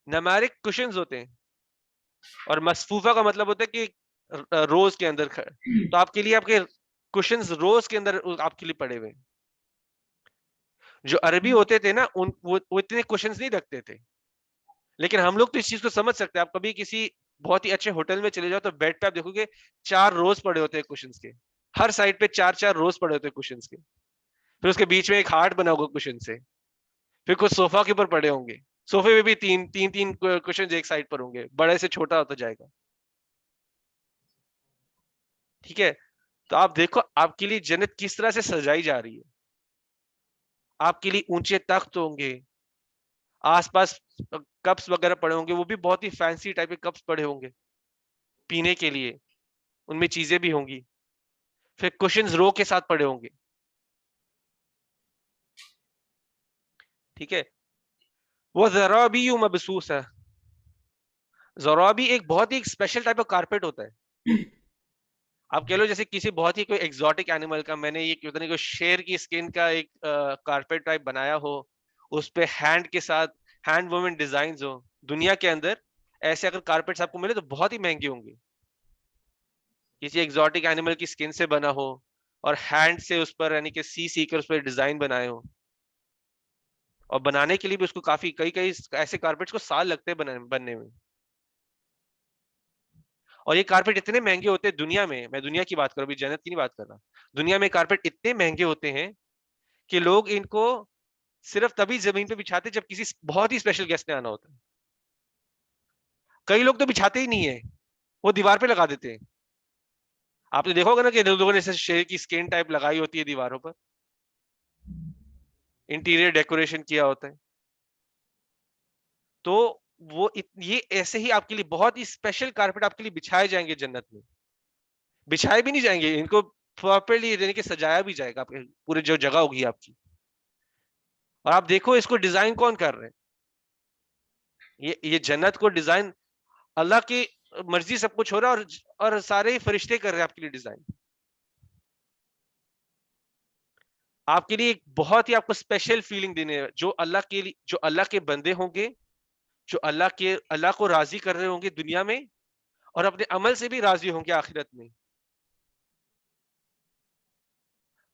نمارق کشنز ہوتے ہیں، اور مصفوفہ کا مطلب ہوتا ہے کہ روز کے اندر تو آپ کے لیے آپ کے کشنز روز کے اندر آپ کے لیے پڑے ہوئے ہیں. جو عربی ہوتے تھے نا وہ اتنے کشنز نہیں رکھتے تھے، لیکن ہم لوگ تو اس چیز کو سمجھ سکتے ہیں. آپ کبھی کسی بہت ہی اچھے ہوٹل میں چلے جاؤ تو بیڈ پہ آپ دیکھو گے 4 روز پڑے ہوتے ہیں کشنز کے، ہر سائڈ پہ 4 روز پڑے ہوتے ہیں کشنز کے. پھر اس کے بیچ میں ایک ہارٹ بنا ہوگا کشن سے، پھر کچھ صوفہ کے اوپر پڑے ہوں گے، صوفے میں بھی تین کشن ایک سائڈ پر ہوں گے، بڑے سے چھوٹا ہوتا جائے گا. ٹھیک ہے، تو آپ دیکھو آپ کے لیے جنت کس طرح سے سجائی جا رہی ہے. آپ کے لیے اونچے تخت ہوں گے، آس پاس کپس وغیرہ پڑے ہوں گے، وہ بھی بہت ہی فینسی ٹائپ کے کپس پڑے ہوں گے پینے کے لیے، ان میں چیزیں بھی ہوں گی. پھر کشنز رو کے ساتھ پڑے ہوں گے. ٹھیک ہے، وہ ذرابی مبسوس ہے. ذرابی ایک بہت ہی اسپیشل ٹائپ کا کارپیٹ ہوتا ہے. آپ کہہ لو جیسے کسی بہت ہی کوئی ایکزوٹک اینیمل کا، میں نے یہ پتہ نہیں کوئی شیر کی اسکن کا ایک کارپیٹ ٹائپ بنایا ہو، اس پہ ہینڈ کے ساتھ ہینڈ وومن ڈیزائنز ہو. دنیا کے اندر ایسے اگر کارپیٹس آپ کو ملے تو بہت ہی مہنگے ہوں گے. کسی ایکزوٹک اینیمل کی اسکن سے بنا ہو اور ہینڈ سے اس پر یعنی کہ سی کر اس پر ڈیزائن بنائے ہو. اور بنانے کے لیے بھی اس کو کافی کئی ایسے کارپیٹس کو سال لگتے ہیں بننے میں. اور یہ کارپیٹ اتنے مہنگے ہوتے ہیں دنیا میں دنیا کی بات کروں، ابھی جنت کی نہیں بات کر رہا. دنیا میں کارپیٹ اتنے مہنگے ہوتے ہیں کہ لوگ ان کو صرف تبھی زمین پہ بچھاتے جب کسی بہت ہی اسپیشل گیسٹ نے آنا ہوتا ہے. کئی لوگ تو بچھاتے ہی نہیں ہے، وہ دیوار پہ لگا دیتے ہیں. آپ نے دیکھا ہوگا نا کہ لوگوں نے شیر کی اسکن ٹائپ لگائی ہوتی ہے دیواروں پر، انٹیریئر ڈیکوریشن کیا ہوتا ہے. تو وہ یہ ایسے ہی آپ کے لیے بہت ہی اسپیشل کارپیٹ آپ کے لیے بچھائے جائیں گے جنت میں. بچھائے بھی نہیں جائیں گے، ان کو پراپرلی یعنی کہ سجایا بھی جائے گا آپ کے پورے جو جگہ ہوگی آپ کی. اور آپ دیکھو اس کو ڈیزائن کون کر رہے ہیں؟ یہ جنت کو ڈیزائن اللہ کی مرضی سب کچھ ہو رہا ہے، اور سارے فرشتے کر رہے ہیں آپ کے لیے ڈیزائن. آپ کے لیے ایک بہت ہی آپ کو اسپیشل فیلنگ دینے، جو اللہ کے لیے، جو اللہ کے بندے ہوں گے، جو اللہ کو راضی کر رہے ہوں گے دنیا میں، اور اپنے عمل سے بھی راضی ہوں گے آخرت میں.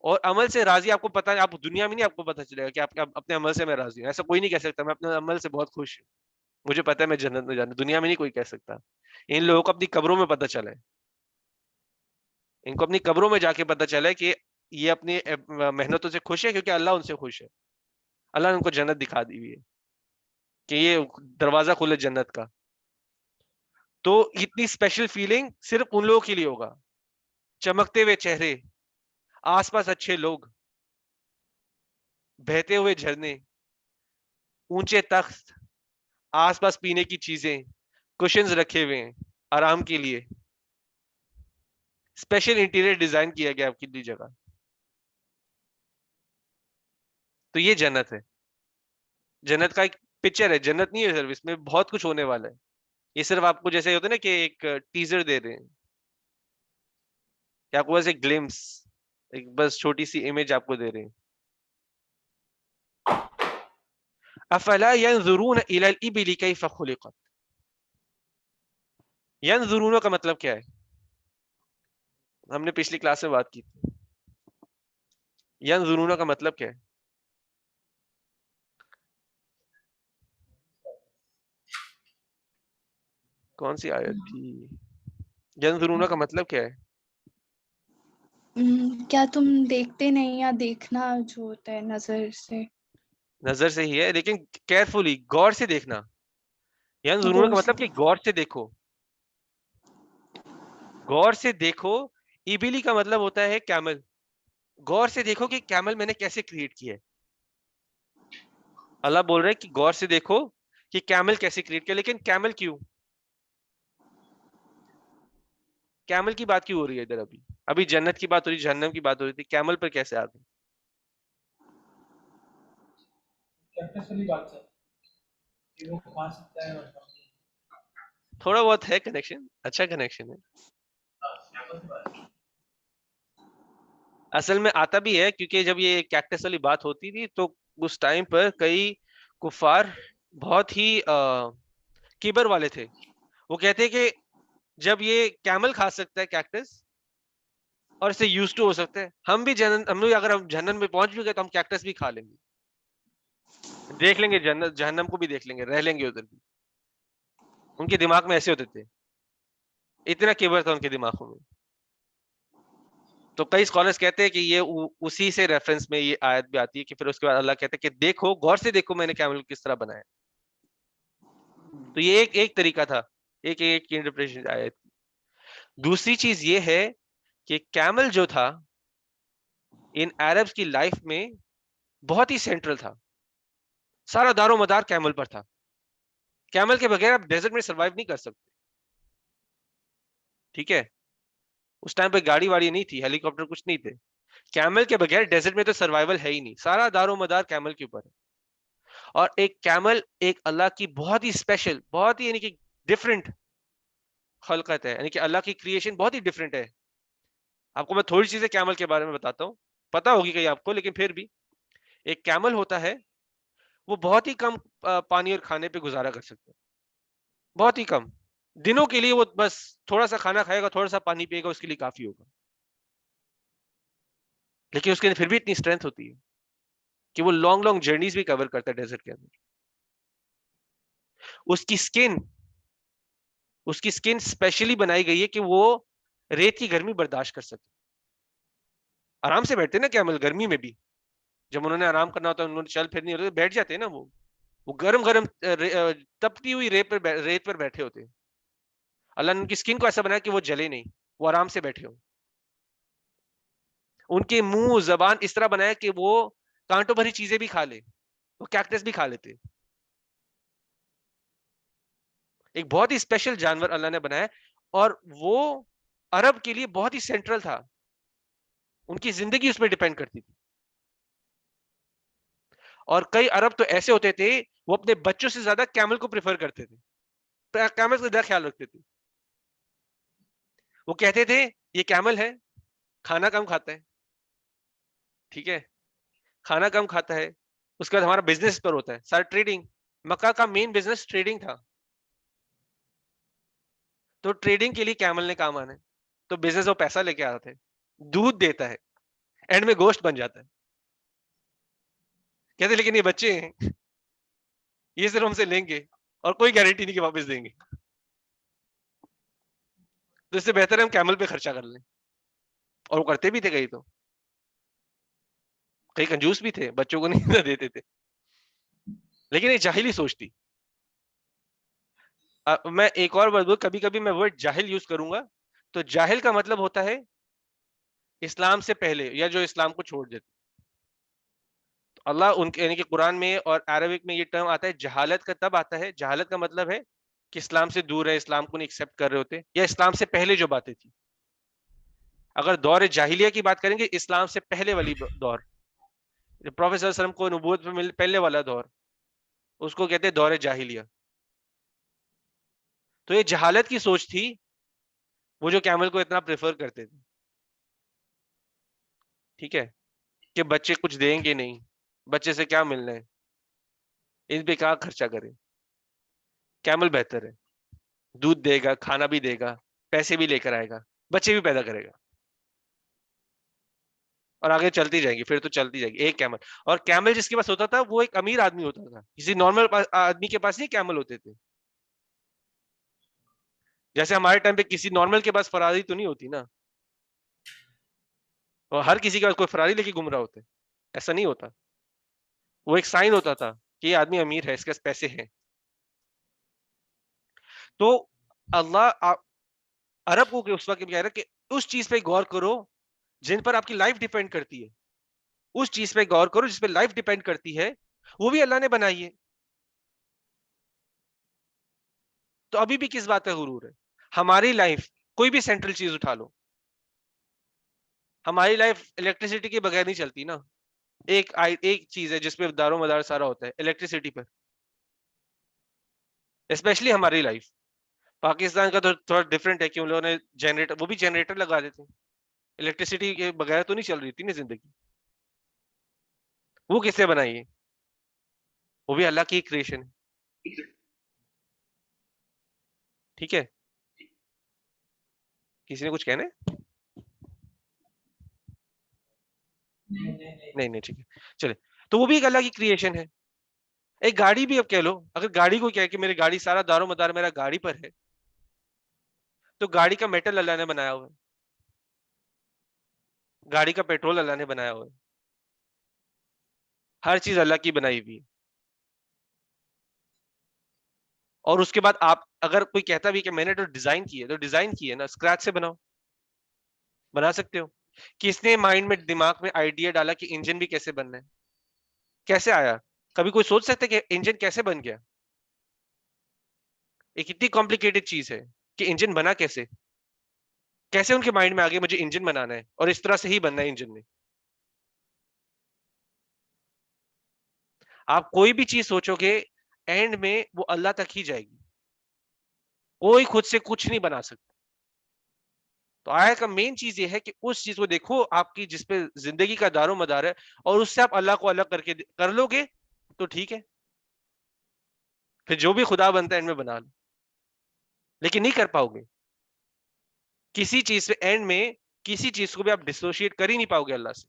اور عمل سے راضی آپ کو پتا ہے، آپ دنیا میں نہیں آپ کو پتا چلے گا کہ آپ اپنے عمل سے میں راضی ہوں. ایسا کوئی نہیں کہہ سکتا میں اپنے عمل سے بہت خوش ہوں، مجھے پتا ہے میں جنت میں جانا. دنیا میں نہیں کوئی کہہ سکتا. ان لوگوں کو اپنی قبروں میں پتا چلا ہے، ان کو اپنی قبروں میں جا کے پتا چلا ہے کہ یہ اپنی محنتوں سے خوش ہے، کیونکہ اللہ ان سے خوش ہے. اللہ نے ان کو جنت دکھا دی ہوئی ہے کہ یہ دروازہ کھلے جنت کا. تو اتنی اسپیشل فیلنگ صرف ان لوگوں کے لیے ہوگا. چمکتے ہوئے چہرے، آس پاس اچھے لوگ، بہتے ہوئے جھرنے، اونچے تخت، آس پاس پینے کی چیزیں، کشنز رکھے ہوئے ہیں آرام کے لیے. اسپیشل انٹیریئر ڈیزائن کیا گیا آپ کی لیے جگہ. تو یہ جنت ہے، جنت کا ایک پکچر ہے. جنت نہیں ہے صرف، اس میں بہت کچھ ہونے والا ہے. یہ صرف آپ کو جیسے ہوتا ہے نا کہ ایک ٹیزر دے رہے ہیں، کہ آپ کو بس ایک گلمس، ایک بس چھوٹی سی امیج آپ کو دے رہے ہیں. افلا ينظرون الى الابل كيف خلقت. ينظرون کا مطلب کیا ہے؟ ہم نے پچھلی کلاس میں بات کی تھی. ينظرون کا مطلب کیا ہے؟ کون سی آیت تھی؟ ینظرون کا مطلب کیا ہے؟ کیا تم دیکھتے نہیں یا دیکھنا جو ہوتا ہے نظر سے؟ نظر سے ہی ہے لیکن کیئرفلی، غور سے دیکھنا. ینظرون کا غور سے مطلب کہ غور سے دیکھو، غور سے دیکھو. ایبلی کا مطلب ہوتا ہے کیمل. غور سے دیکھو کہ کیمل میں نے کیسے کریٹ کیا ہے. اللہ بول رہے ہیں کہ غور سے دیکھو کہ کیمل کیسے کریٹ کیا. لیکن کیمل کیوں؟ کیمل کی بات کیوں ہو رہی ہے ادھر؟ ابھی جنت کی بات ہو رہی، جہنم کی بات ہو رہی تھی، کیمل پر کیسے آ گئی؟ کیکٹس والی بات ہے کہ وہ کھا سکتا ہے اور تھوڑا بہت ہے کنیکشن، اچھا کنیکشن ہے. اصل میں آتا بھی ہے کیونکہ جب یہ کیکٹس والی بات ہوتی تھی تو اس ٹائم پر کئی کفار بہت ہی کبر والے تھے. وہ کہتے کہ جب یہ کیمل کھا سکتا ہے کیکٹس اور اسے یوز ٹو ہو سکتا ہے، ہم بھی اگر ہم جہنم میں پہنچ بھی گئے تو ہم کیکٹس بھی کھا لیں گے، دیکھ لیں گے جنت جہنم کو بھی دیکھ لیں گے، رہ لیں گے ادھر بھی. ان کے دماغ میں ایسے ہوتے تھے، اتنا کبر تھا ان کے دماغوں میں. تو کئی اسکالرس کہتے ہیں کہ یہ اسی سے ریفرنس میں یہ آیت بھی آتی ہے کہ پھر اس کے بعد اللہ کہتا ہے کہ دیکھو، غور سے دیکھو میں نے کیمل کس طرح بنایا. تو یہ ایک طریقہ تھا، ایک انٹرپریشن آیت. دوسری چیز یہ ہے کہ کیمل جو تھا ان عربس کی لائف میں بہت ہی سینٹرل تھا. سارا دار و مدار کیمل پر تھا. کیمل کے بغیر آپ ڈیزرٹ میں سروائیو نہیں کر سکتے. ٹھیک ہے، اس ٹائم پہ گاڑی واڑی نہیں تھی، ہیلی کاپٹر کچھ نہیں تھے. کیمل کے بغیر ڈیزرٹ میں تو سروائیول ہے ہی نہیں. سارا دار و مدار کیمل کے اوپر ہے. اور ایک کیمل ایک اللہ کی بہت ہی اسپیشل، بہت ہی یعنی کہ ڈفرنٹ خلقت ہے، یعنی کہ اللہ کی کریشن بہت ہی ڈفرنٹ ہے. آپ کو میں تھوڑی چیزیں کیمل کے بارے میں بتاتا ہوں، پتا ہوگی کہیں آپ کو، لیکن پھر بھی ایک کیمل ہوتا ہے وہ بہت ہی کم پانی اور کھانے پہ گزارا کر سکتا ہے. بہت ہی کم دنوں کے لیے وہ بس تھوڑا سا کھانا کھائے گا، تھوڑا سا پانی پیے گا، اس کے لیے کافی ہوگا. لیکن اس کے پھر بھی اتنی اسٹرینتھ ہوتی ہے کہ وہ لانگ جرنیز بھی کور کرتا ہے ڈیزرٹ کے اندر. اس کی سکن اسپیشلی بنائی گئی ہے کہ وہ ریت کی گرمی برداشت کر سکے. آرام سے بیٹھتے نا کیمل گرمی میں بھی، جب انہوں نے آرام کرنا ہوتا ہے، انہوں نے چل پھر نہیں ہوتے، بیٹھ جاتے ہیں نا. وہ گرم تپتی ہوئی ریت پر بیٹھے ہوتے ہیں. اللہ نے ان کی سکن کو ایسا بنایا کہ وہ جلے نہیں، وہ آرام سے بیٹھے ہوں. ان کے منہ زبان اس طرح بنایا کہ وہ کانٹوں بھری چیزیں بھی کھا لے، وہ کیکٹس بھی کھا لیتے. ایک بہت ہی اسپیشل جانور اللہ نے بنایا، اور وہ عرب کے لیے بہت ہی سینٹرل تھا. ان کی زندگی اس پہ ڈیپینڈ کرتی تھی. اور کئی عرب تو ایسے ہوتے تھے وہ اپنے بچوں سے زیادہ کیمل کو پریفر کرتے تھے، کیمل کا زیادہ خیال رکھتے تھے. وہ کہتے تھے یہ کیمل ہے، کھانا کم کھاتا ہے، ٹھیک ہے، کھانا کم کھاتا ہے. اس کے بعد ہمارا بزنس پر ہوتا ہے سارا ٹریڈنگ. مکہ کا مین بزنس ٹریڈنگ تھا، تو ٹریڈنگ کے لیے کیمل نے کام آنا ہے. تو بزنس وہ پیسہ لے کے آتا ہے، دودھ دیتا ہے، اینڈ میں گوشت بن جاتا ہے. کہتے لیکن یہ بچے ہیں، یہ صرف ہم سے لیں گے اور کوئی گارنٹی نہیں کہ واپس دیں گے، تو اس سے بہتر ہے ہم کیمل پہ خرچہ کر لیں. اور وہ کرتے بھی تھے، کئی کنجوس بھی تھے، بچوں کو نہیں دیتے تھے. لیکن یہ جاہلی سوچ تھی. میں ایک اور ورڈ، کبھی کبھی میں ورڈ جاہل یوز کروں گا، تو جاہل کا مطلب ہوتا ہے اسلام سے پہلے یا جو اسلام کو چھوڑ دیتے. اللہ ان کے یعنی کہ قرآن میں اور عربک میں یہ ٹرم آتا ہے جہالت کا، تب آتا ہے. جہالت کا مطلب ہے کہ اسلام سے دور ہے، اسلام کو نہیں ایکسیپٹ کر رہے ہوتے، یا اسلام سے پہلے جو باتیں تھی. اگر دور جاہلیہ کی بات کریں گے، اسلام سے پہلے والی دور، پروفیٹ صلی اللہ علیہ وسلم کو نبوت میں پہلے والا دور، اس کو کہتے ہیں دور جاہلیہ. تو یہ جہالت کی سوچ تھی، وہ جو کیمل کو اتنا پریفر کرتے تھے. ٹھیک ہے، کہ بچے کچھ دیں گے نہیں، بچے سے کیا ملنا ہے، ان پہ کیا خرچہ کریں، کیمل بہتر ہے. دودھ دے گا، کھانا بھی دے گا، پیسے بھی لے کر آئے گا، بچے بھی پیدا کرے گا، اور آگے چلتی جائیں گی. پھر تو چلتی جائے گی ایک کیمل. اور کیمل جس کے پاس ہوتا تھا وہ ایک امیر آدمی ہوتا تھا، کسی نارمل آدمی کے پاس نہیں کیمل ہوتے تھے. جیسے ہمارے ٹائم پہ کسی نارمل کے پاس فراری تو نہیں ہوتی نا, اور ہر کسی کے پاس کوئی فراری لے کے گھوم رہا ہوتا ہے, ایسا نہیں ہوتا. وہ ایک سائن ہوتا تھا کہ یہ آدمی امیر ہے, اس کے پاس پیسے ہیں. تو اللہ عرب کو اس وقت کہہ رہا ہے کہ اس چیز پہ غور کرو جن پر آپ کی لائف ڈیپینڈ کرتی ہے, اس چیز پہ غور کرو جس پہ لائف ڈیپینڈ کرتی ہے, وہ بھی اللہ نے بنائی ہے. تو ابھی بھی کس بات کا غرور ہے؟ ہماری لائف, کوئی بھی سینٹرل چیز اٹھا لو, ہماری لائف الیکٹریسٹی کے بغیر نہیں چلتی نا. ایک چیز ہے جس پہ دار و مدار سارا ہوتا ہے, الیکٹریسٹی پر. اسپیشلی ہماری لائف. پاکستان کا تو تھوڑا ڈفرینٹ ہے کہ ان لوگوں نے جنریٹر, وہ بھی جنریٹر لگا دیتے ہیں. الیکٹریسٹی کے بغیر تو نہیں چل رہی تھی نا زندگی. وہ کس نے بنائی ہے؟ وہ بھی اللہ کی کریشن ہے. ٹھیک ہے, کسی نے کچھ کہنا ہے؟ نہیں ٹھیک ہے, چلے. تو وہ بھی ایک اللہ کی کریشن ہے. ایک گاڑی بھی اب کہہ لو, اگر گاڑی کو کیا ہے کہ میری گاڑی سارا دار و مدار میرا گاڑی پر ہے, تو گاڑی کا میٹل اللہ نے بنایا ہوا ہے, گاڑی کا پیٹرول اللہ نے بنایا ہوا ہے, ہر چیز اللہ کی بنائی ہوئی ہے. اور اس کے بعد آپ اگر کوئی کہتا بھی کہ میں نے تو ڈیزائن کی ہے, تو ڈیزائن کی ہے نا, اسکریچ سے بناؤ, بنا سکتے ہو. کس نے مائنڈ میں, دماغ میں آئیڈیا ڈالا کہ انجن بھی کیسے بننا ہے, کیسے آیا؟ کبھی کوئی سوچ سکتا ہے کہ انجن کیسے بن گیا؟ ایک اتنی کمپلیکیٹڈ چیز ہے کہ انجن بنا کیسے, کیسے ان کے مائنڈ میں آگے مجھے انجن بنانا ہے اور اس طرح سے ہی بننا ہے انجن نے. آپ کوئی بھی چیز سوچو گے اینڈ میں وہ اللہ تک ہی جائے گی, کوئی خود سے کچھ نہیں بنا سکتا. تو آیا کا مین چیز یہ ہے کہ اس چیز کو دیکھو آپ کی جس پہ زندگی کا دار و مدار ہے, اور اس سے آپ اللہ کو الگ کر لو گے تو ٹھیک ہے, پھر جو بھی خدا بنتا ہے اینڈ میں بنا لو, لیکن نہیں کر پاؤ گے کسی چیز پہ اینڈ میں, کسی چیز کو بھی آپ ڈسوشیٹ کر ہی نہیں پاؤ گے اللہ سے.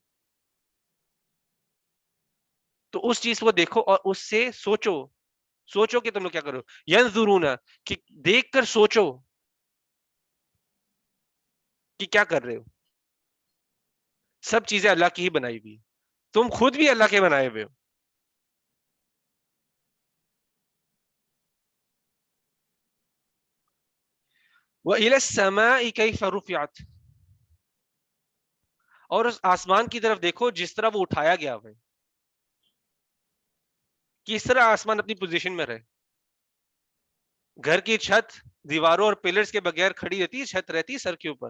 تو اس چیز کو دیکھو اور اس سے سوچو کہ تم لوگ کیا کرو, ینظرون, کہ دیکھ کر سوچو کہ کیا کر رہے ہو. سب چیزیں اللہ کی ہی بنائی ہوئی, تم خود بھی اللہ کے بنائے ہوئے ہو. وَإِلَى السَّمَاءِ كَيْفَ رُفِعَتْ, اور اس آسمان کی طرف دیکھو جس طرح وہ اٹھایا گیا ہے, کس طرح آسمان اپنی پوزیشن میں رہے. گھر کی چھت دیواروں اور پلرز کے بغیر کھڑی رہتی ہے, چھت رہتی ہے سر کے اوپر,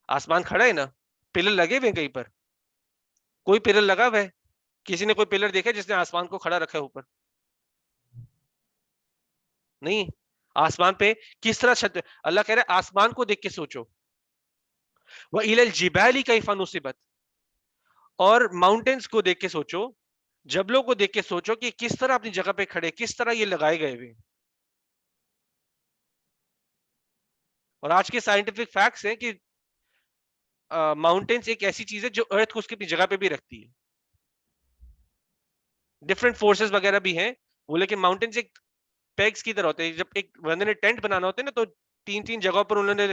آسمان کھڑا ہے نا, پلر لگے ہوئے کہیں پر, کوئی پلر لگا ہوا ہے؟ کسی نے کوئی پلر دیکھا جس نے آسمان کو کھڑا رکھا ہے اوپر؟ نہیں. آسمان پہ کس طرح چھت, اللہ کہہ رہا ہے آسمان کو دیکھ کے سوچو. وَإِلَى الْجِبَالِ كَيْفَ نُصِبَتْ, اور ماؤنٹینز کو دیکھ کے سوچو, جبلوں کو دیکھ کے سوچو کہ کس طرح اپنی جگہ پہ کھڑے, کس طرح یہ لگائے گئے ہوئے. اور آج کے سائنٹیفک فیکٹس ہیں کہ ماؤنٹینز ایک ایسی چیز ہے جو ارتھ کو اس کی اپنی جگہ پہ بھی رکھتی ہے. ڈفرنٹ فورسز وغیرہ بھی ہیں وہ, لیکن ماؤنٹینز ایک پیگز کی طرح ہوتے ہیں. جب ایک بندے نے ٹینٹ بنانا ہوتا ہے نا, تو تین جگہوں پر انہوں نے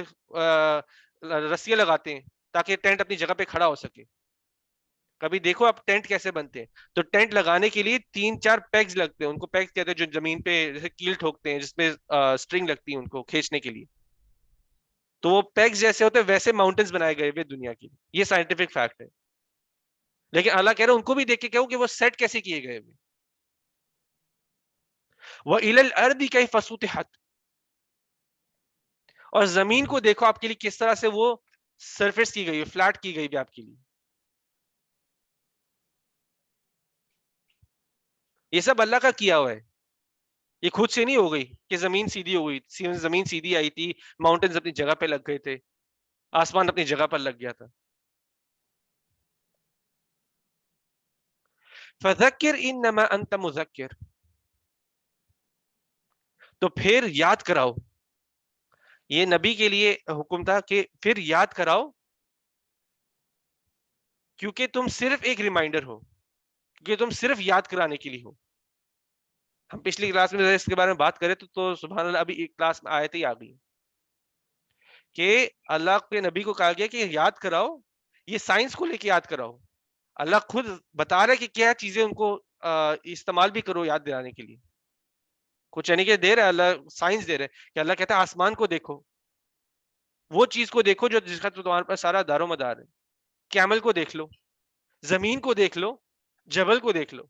رسیاں لگاتے ہیں تاکہ ٹینٹ اپنی جگہ پہ کھڑا ہو سکے. کبھی دیکھو آپ ٹینٹ کیسے بنتے ہیں, تو ٹینٹ لگانے کے لیے 3-4 پیگز لگتے ہیں, ان کو پیگز کہتے ہیں, جو زمین پہ جیسے کیل ٹھوکتے ہیں جس پہ اسٹرنگ لگتی ہے ان کو کھینچنے کے لیے. تو وہ پیگز جیسے ہوتے ہیں ویسے ماؤنٹینز بنائے گئے ہوئے دنیا کی, یہ سائنٹیفک فیکٹ ہے. لیکن اللہ کہہ رہے ہیں ان کو بھی دیکھ کے کہو کہ وہ سیٹ کیسے کیے گئے ہوئے. وَإِلَى الْأَرْضِ كَيْفَ سُطِحَتْ, اور زمین کو دیکھو آپ کے لیے کس طرح سے وہ سرفیس کی گئی ہے, فلیٹ کی گئی ہے آپ کے لیے. یہ سب اللہ کا کیا ہوا ہے, یہ خود سے نہیں ہو گئی کہ زمین سیدھی ہو گئی. زمین سیدھی آئی تھی, ماؤنٹینز اپنی جگہ پہ لگ گئے تھے, آسمان اپنی جگہ پر لگ گیا تھا. فَذَكِّرْ إِنَّمَا أَنْتَ مُذَكِّرْ, تو پھر یاد کراؤ. یہ نبی کے لیے حکم تھا کہ پھر یاد کراؤ, کیونکہ تم صرف ایک ریمائنڈر ہو, کیونکہ تم صرف یاد کرانے کے لیے ہو. ہم پچھلی کلاس میں اس کے بارے میں بات کریں تو سبحان اللہ ابھی ایک کلاس میں آیتیں آ گئی. کہ اللہ کے نبی کو کہا گیا کہ یاد کراؤ, یہ سائنس کو لے کے یاد کراؤ. اللہ خود بتا رہا ہے کہ کیا چیزیں ان کو استعمال بھی کرو یاد دلانے کے لیے. کچھ یعنی کہ دے رہا ہے اللہ, سائنس دے رہا ہے کہ اللہ کہتا ہے آسمان کو دیکھو, وہ چیز کو دیکھو جو جس کا تمہارے پاس سارا دار و مدار ہے. کیمل کو دیکھ لو, زمین کو دیکھ لو, جبل کو دیکھ لو.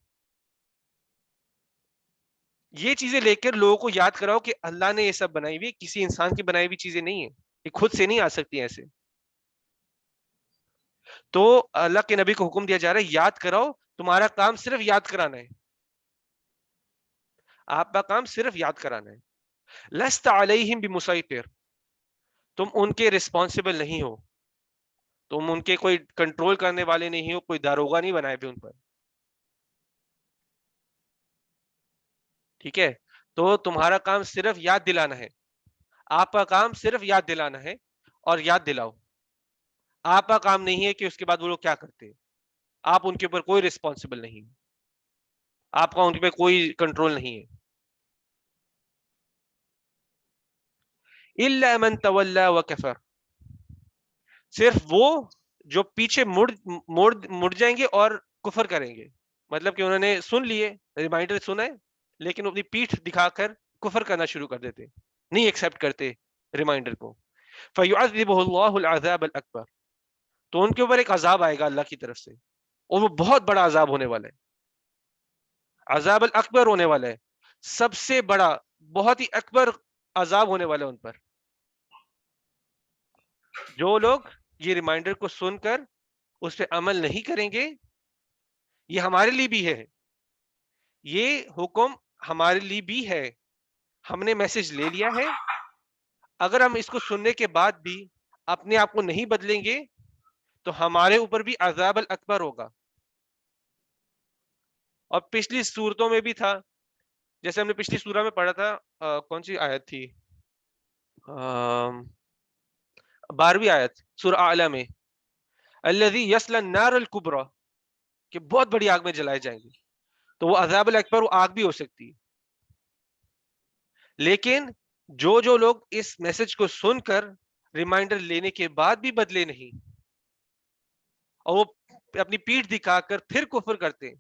یہ چیزیں لے کر لوگوں کو یاد کراؤ کہ اللہ نے یہ سب بنائی ہوئی, کسی انسان کی بنائی ہوئی چیزیں نہیں ہیں, یہ خود سے نہیں آ سکتی ایسے. تو اللہ کے نبی کو حکم دیا جا رہا ہے یاد کراؤ, تمہارا کام صرف یاد کرانا ہے, آپ کا کام صرف یاد کرانا ہے. لست علیہم بمسیطر, تم ان کے رسپانسبل نہیں ہو, تم ان کے کوئی کنٹرول کرنے والے نہیں ہو, کوئی داروغہ نہیں بنائے ہوئے ان پر. ٹھیک ہے, تو تمہارا کام صرف یاد دلانا ہے, آپ کا کام صرف یاد دلانا ہے, اور یاد دلاؤ. آپ کا کام نہیں ہے کہ اس کے بعد وہ لوگ کیا کرتے, آپ ان کے اوپر کوئی رسپانسبل نہیں, آپ کا ان پہ کوئی کنٹرول نہیں ہے. الا من تولی وکفر, صرف وہ جو پیچھے مڑ جائیں گے اور کفر کریں گے. مطلب کہ انہوں نے سن لیے, ریمائنڈر سنا ہے, لیکن اپنی پیٹھ دکھا کر کفر کرنا شروع کر دیتے, نہیں ایکسپٹ کرتے ریمائنڈر کو. فَيُعَذِّبُهُ اللَّهُ الْعَذَابَ الْأَكْبَرَ, تو ان کے اوپر ایک عذاب آئے گا اللہ کی طرف سے, اور وہ بہت بڑا عذاب ہونے والا ہے. عذاب الاکبر ہونے والا ہے, سب سے بڑا, بہت ہی اکبر عذاب ہونے والا ہے ان پر. جو لوگ یہ ریمائنڈر کو سن کر اس پہ عمل نہیں کریں گے, یہ ہمارے لیے بھی ہے, یہ حکم ہمارے لیے بھی ہے. ہم نے میسج لے لیا ہے, اگر ہم اس کو سننے کے بعد بھی اپنے آپ کو نہیں بدلیں گے تو ہمارے اوپر بھی عذاب الاکبر ہوگا. اور پچھلی صورتوں میں بھی تھا, جیسے ہم نے پچھلی سورہ میں پڑھا تھا, کون سی آیت تھی, 12ویں آیت سورہ اعلی میں, الذی یصلی النار الکبری, کہ بہت بڑی آگ میں جلائے جائیں گے. تو وہ عذاب الاکبر, وہ آگ بھی ہو سکتی ہے. لیکن جو لوگ اس میسج کو سن کر ریمائنڈر لینے کے بعد بھی بدلے نہیں, اور وہ اپنی پیٹھ دکھا کر پھر کفر کرتے ہیں,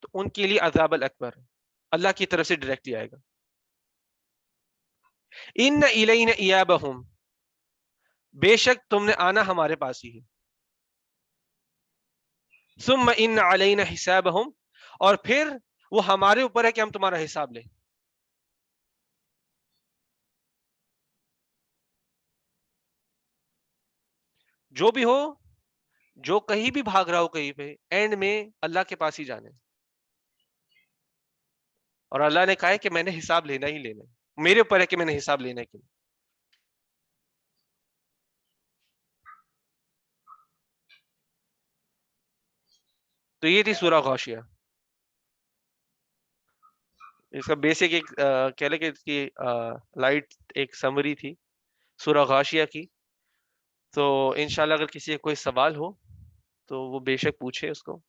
تو ان کے لیے عذاب الاکبر اللہ کی طرف سے ڈائریکٹلی آئے گا. ان الینا ایابہم, بے شک تم نے آنا ہمارے پاس ہی ہے. ثم ان علینا حسابہم, اور پھر وہ ہمارے اوپر ہے کہ ہم تمہارا حساب لیں. جو بھی ہو, جو کہیں بھی بھاگ رہا ہو کہیں پہ, اینڈ میں اللہ کے پاس ہی جانے. اور اللہ نے کہا ہے کہ میں نے حساب لینا ہی لینا ہے, میرے اوپر ہے کہ میں نے حساب لینا ہے کہ نہیں. تو یہ تھی سورہ غاشیہ. اس کا بیسک ایک کہہ لیں کہ اس کی لائٹ ایک سمری تھی سورہ غاشیہ کی. تو انشاءاللہ اگر کسی کا کوئی سوال ہو تو وہ بے شک پوچھے اس کو.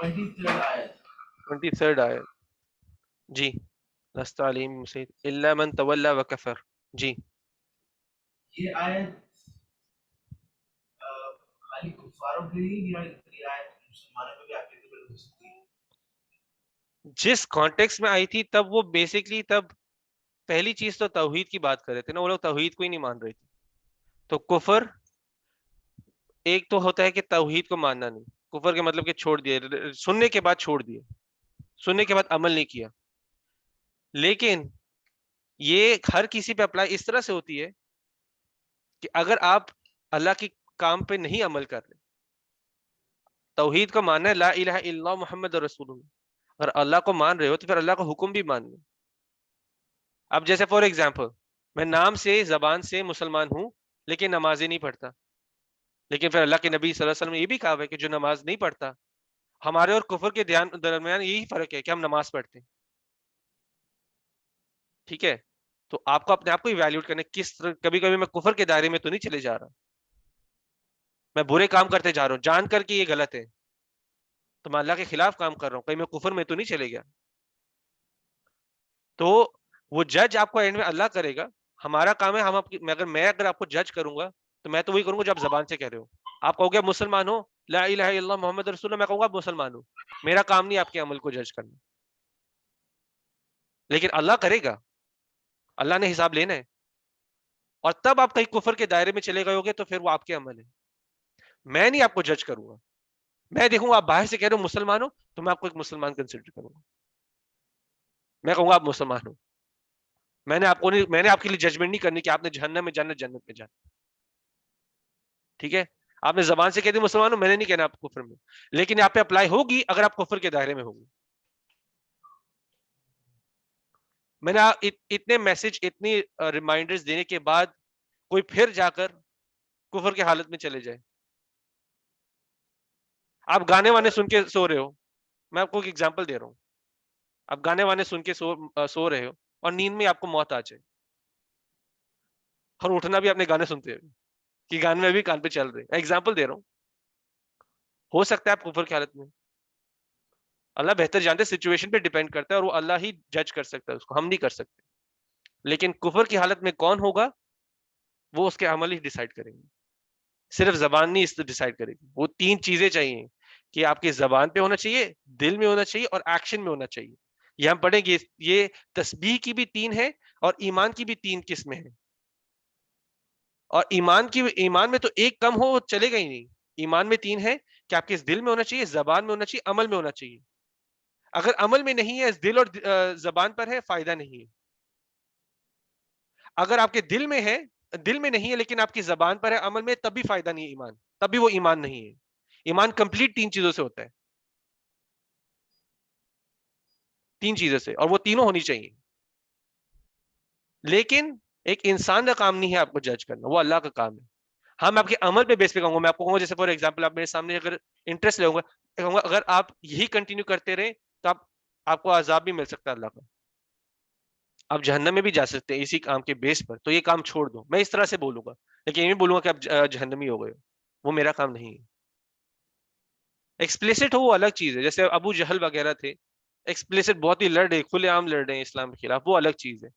آیت 23rd آیت, جی, لست علیہم مسیطر الا من تولی وکفر. جی, یہ آیت خالی کفاروں کے لیے, یہ آیت مسلمانوں پہ بھی ایپلیکیبل ہو سکتی ہے. جس کانٹیکس میں آئی تھی تب وہ بیسکلی, تب پہلی چیز تو توحید کی بات کر رہے تھے نا, وہ لوگ توحید کو ہی نہیں مان رہے تھے. تو کفر ایک تو ہوتا ہے کہ توحید کو ماننا نہیں, کفر کے مطلب کہ چھوڑ دیے, سننے کے بعد چھوڑ دیے, سننے کے بعد عمل نہیں کیا. لیکن یہ ہر کسی پہ اپلائی اس طرح سے ہوتی ہے کہ اگر آپ اللہ کی کام پہ نہیں عمل کر رہے, توحید کو ماننا ہے, لا الہ الا اللہ محمد رسول اللہ, اگر اللہ کو مان رہے ہو تو پھر اللہ کا حکم بھی ماننا. اب جیسے فار ایگزامپل, میں نام سے زبان سے مسلمان ہوں لیکن نمازیں نہیں پڑھتا, لیکن پھر اللہ کے نبی صلی اللہ علیہ وسلم نے یہ بھی کہا ہے کہ جو نماز نہیں پڑھتا, ہمارے اور کفر کے درمیان یہی فرق ہے کہ ہم نماز پڑھتے ہیں. ٹھیک ہے, تو آپ کو اپنے آپ کو ایویلیوٹ کرنا, کس طرح, کبھی کبھی میں کفر کے دائرے میں تو نہیں چلے جا رہا, میں برے کام کرتے جا رہا ہوں جان کر کے یہ غلط ہے تو میں اللہ کے خلاف کام کر رہا ہوں, کہیں میں کفر میں تو نہیں چلے گیا. تو وہ جج آپ کو اینڈ میں اللہ کرے گا. ہمارا کام ہے ہم اگر آپ کو جج کروں گا تو میں تو وہی کروں گا جو آپ زبان سے کہہ رہے ہو. آپ کہو گے مسلمان ہو, لا الہ الا اللہ محمد رسول اللہ, میں کہوں گا آپ مسلمان ہو. میرا کام نہیں آپ کے عمل کو جج کرنا, لیکن اللہ کرے گا, اللہ نے حساب لینا ہے. اور تب آپ کہیں کفر کے دائرے میں چلے گئے ہوگے تو پھر وہ آپ کے عمل ہے. میں نہیں آپ کو جج کروں گا, میں دیکھوں گا آپ باہر سے کہہ رہے ہو مسلمان ہو تو میں آپ کو ایک مسلمان کنسیڈر کروں گا, میں کہوں گا آپ مسلمان ہو. میں نے آپ کے لیے ججمنٹ نہیں کرنی کہ آپ نے جہنم میں جانا جنت میں جانا. ٹھیک ہے, آپ نے زبان سے کہہ دی مسلمان ہو, میں نے نہیں کہنا آپ کفر میں, لیکن یہاں پہ اپلائی ہوگی اگر آپ کفر کے دائرے میں ہوگی. میں نے اتنے میسج اتنی ریمائنڈرز دینے کے بعد کوئی پھر جا کر کفر کی حالت میں چلے جائے. آپ گانے وانے سن کے سو رہے ہو, میں آپ کو ایک ایگزامپل دے رہا ہوں. آپ گانے وانے سن کے سو رہے ہو اور نیند میں آپ کو موت آ جائے, اور اٹھنا بھی اپنے گانے سنتے ہوئے کہ گانے میں بھی کان پہ چل رہے. ایگزامپل دے رہا ہوں, ہو سکتا ہے آپ کفر کی حالت میں. اللہ بہتر جانتے, سچویشن پہ ڈیپینڈ کرتا ہے, اور وہ اللہ ہی جج کر سکتا ہے اس کو, ہم نہیں کر سکتے. لیکن کفر کی حالت میں کون ہوگا وہ اس کے عمل ہی ڈیسائیڈ کریں گے. صرف زبان نہیں اس ڈیسائیڈ کرے گی, وہ 3 چیزیں چاہیے کہ آپ کی زبان پہ ہونا چاہیے, دل میں ہونا چاہیے, اور ایکشن میں ہونا چاہیے. یہ ہم پڑھیں گے, یہ تسبیح کی بھی 3 ہے اور ایمان کی بھی 3 قسمیں ہیں. اور ایمان میں تو ایک کم ہو چلے گا ہی نہیں. ایمان میں 3 ہے کہ آپ کے دل میں ہونا چاہیے, زبان میں ہونا چاہیے, عمل میں ہونا چاہیے. اگر عمل میں نہیں ہے, دل اور زبان پر ہے, فائدہ نہیں ہے. اگر آپ کے دل میں نہیں ہے لیکن آپ کی زبان پر ہے, عمل میں, تب بھی فائدہ نہیں ہے ایمان, تب بھی وہ ایمان نہیں ہے. ایمان کمپلیٹ 3 چیزوں سے ہوتا ہے, 3 چیزوں سے, اور وہ تینوں ہونی چاہیے. لیکن ایک انسان کا کام نہیں ہے آپ کو جج کرنا, وہ اللہ کا کام ہے. ہم آپ کے عمل پہ بیس پہ کہوں گا, میں آپ کو کہوں گا جیسے فار ایگزامپل آپ میرے سامنے اگر انٹرسٹ لے گا, کہوں گا اگر آپ یہی کنٹینیو کرتے رہے تو آپ کو عذاب بھی مل سکتا ہے اللہ کا, آپ جہنم میں بھی جا سکتے ہیں اسی کام کے بیس پر, تو یہ کام چھوڑ دو. میں اس طرح سے بولوں گا, لیکن یہ نہیں بولوں گا کہ آپ جہنمی ہو گئے, وہ میرا کام نہیں ہے. ایکسپلیسٹ ہو وہ الگ چیز ہے, جیسے ابو جہل وغیرہ تھے, ایکسپلیسٹ بہت ہی لڑ رہے, کھلے عام لڑ رہے ہیں اسلام کے خلاف, وہ الگ چیز ہے.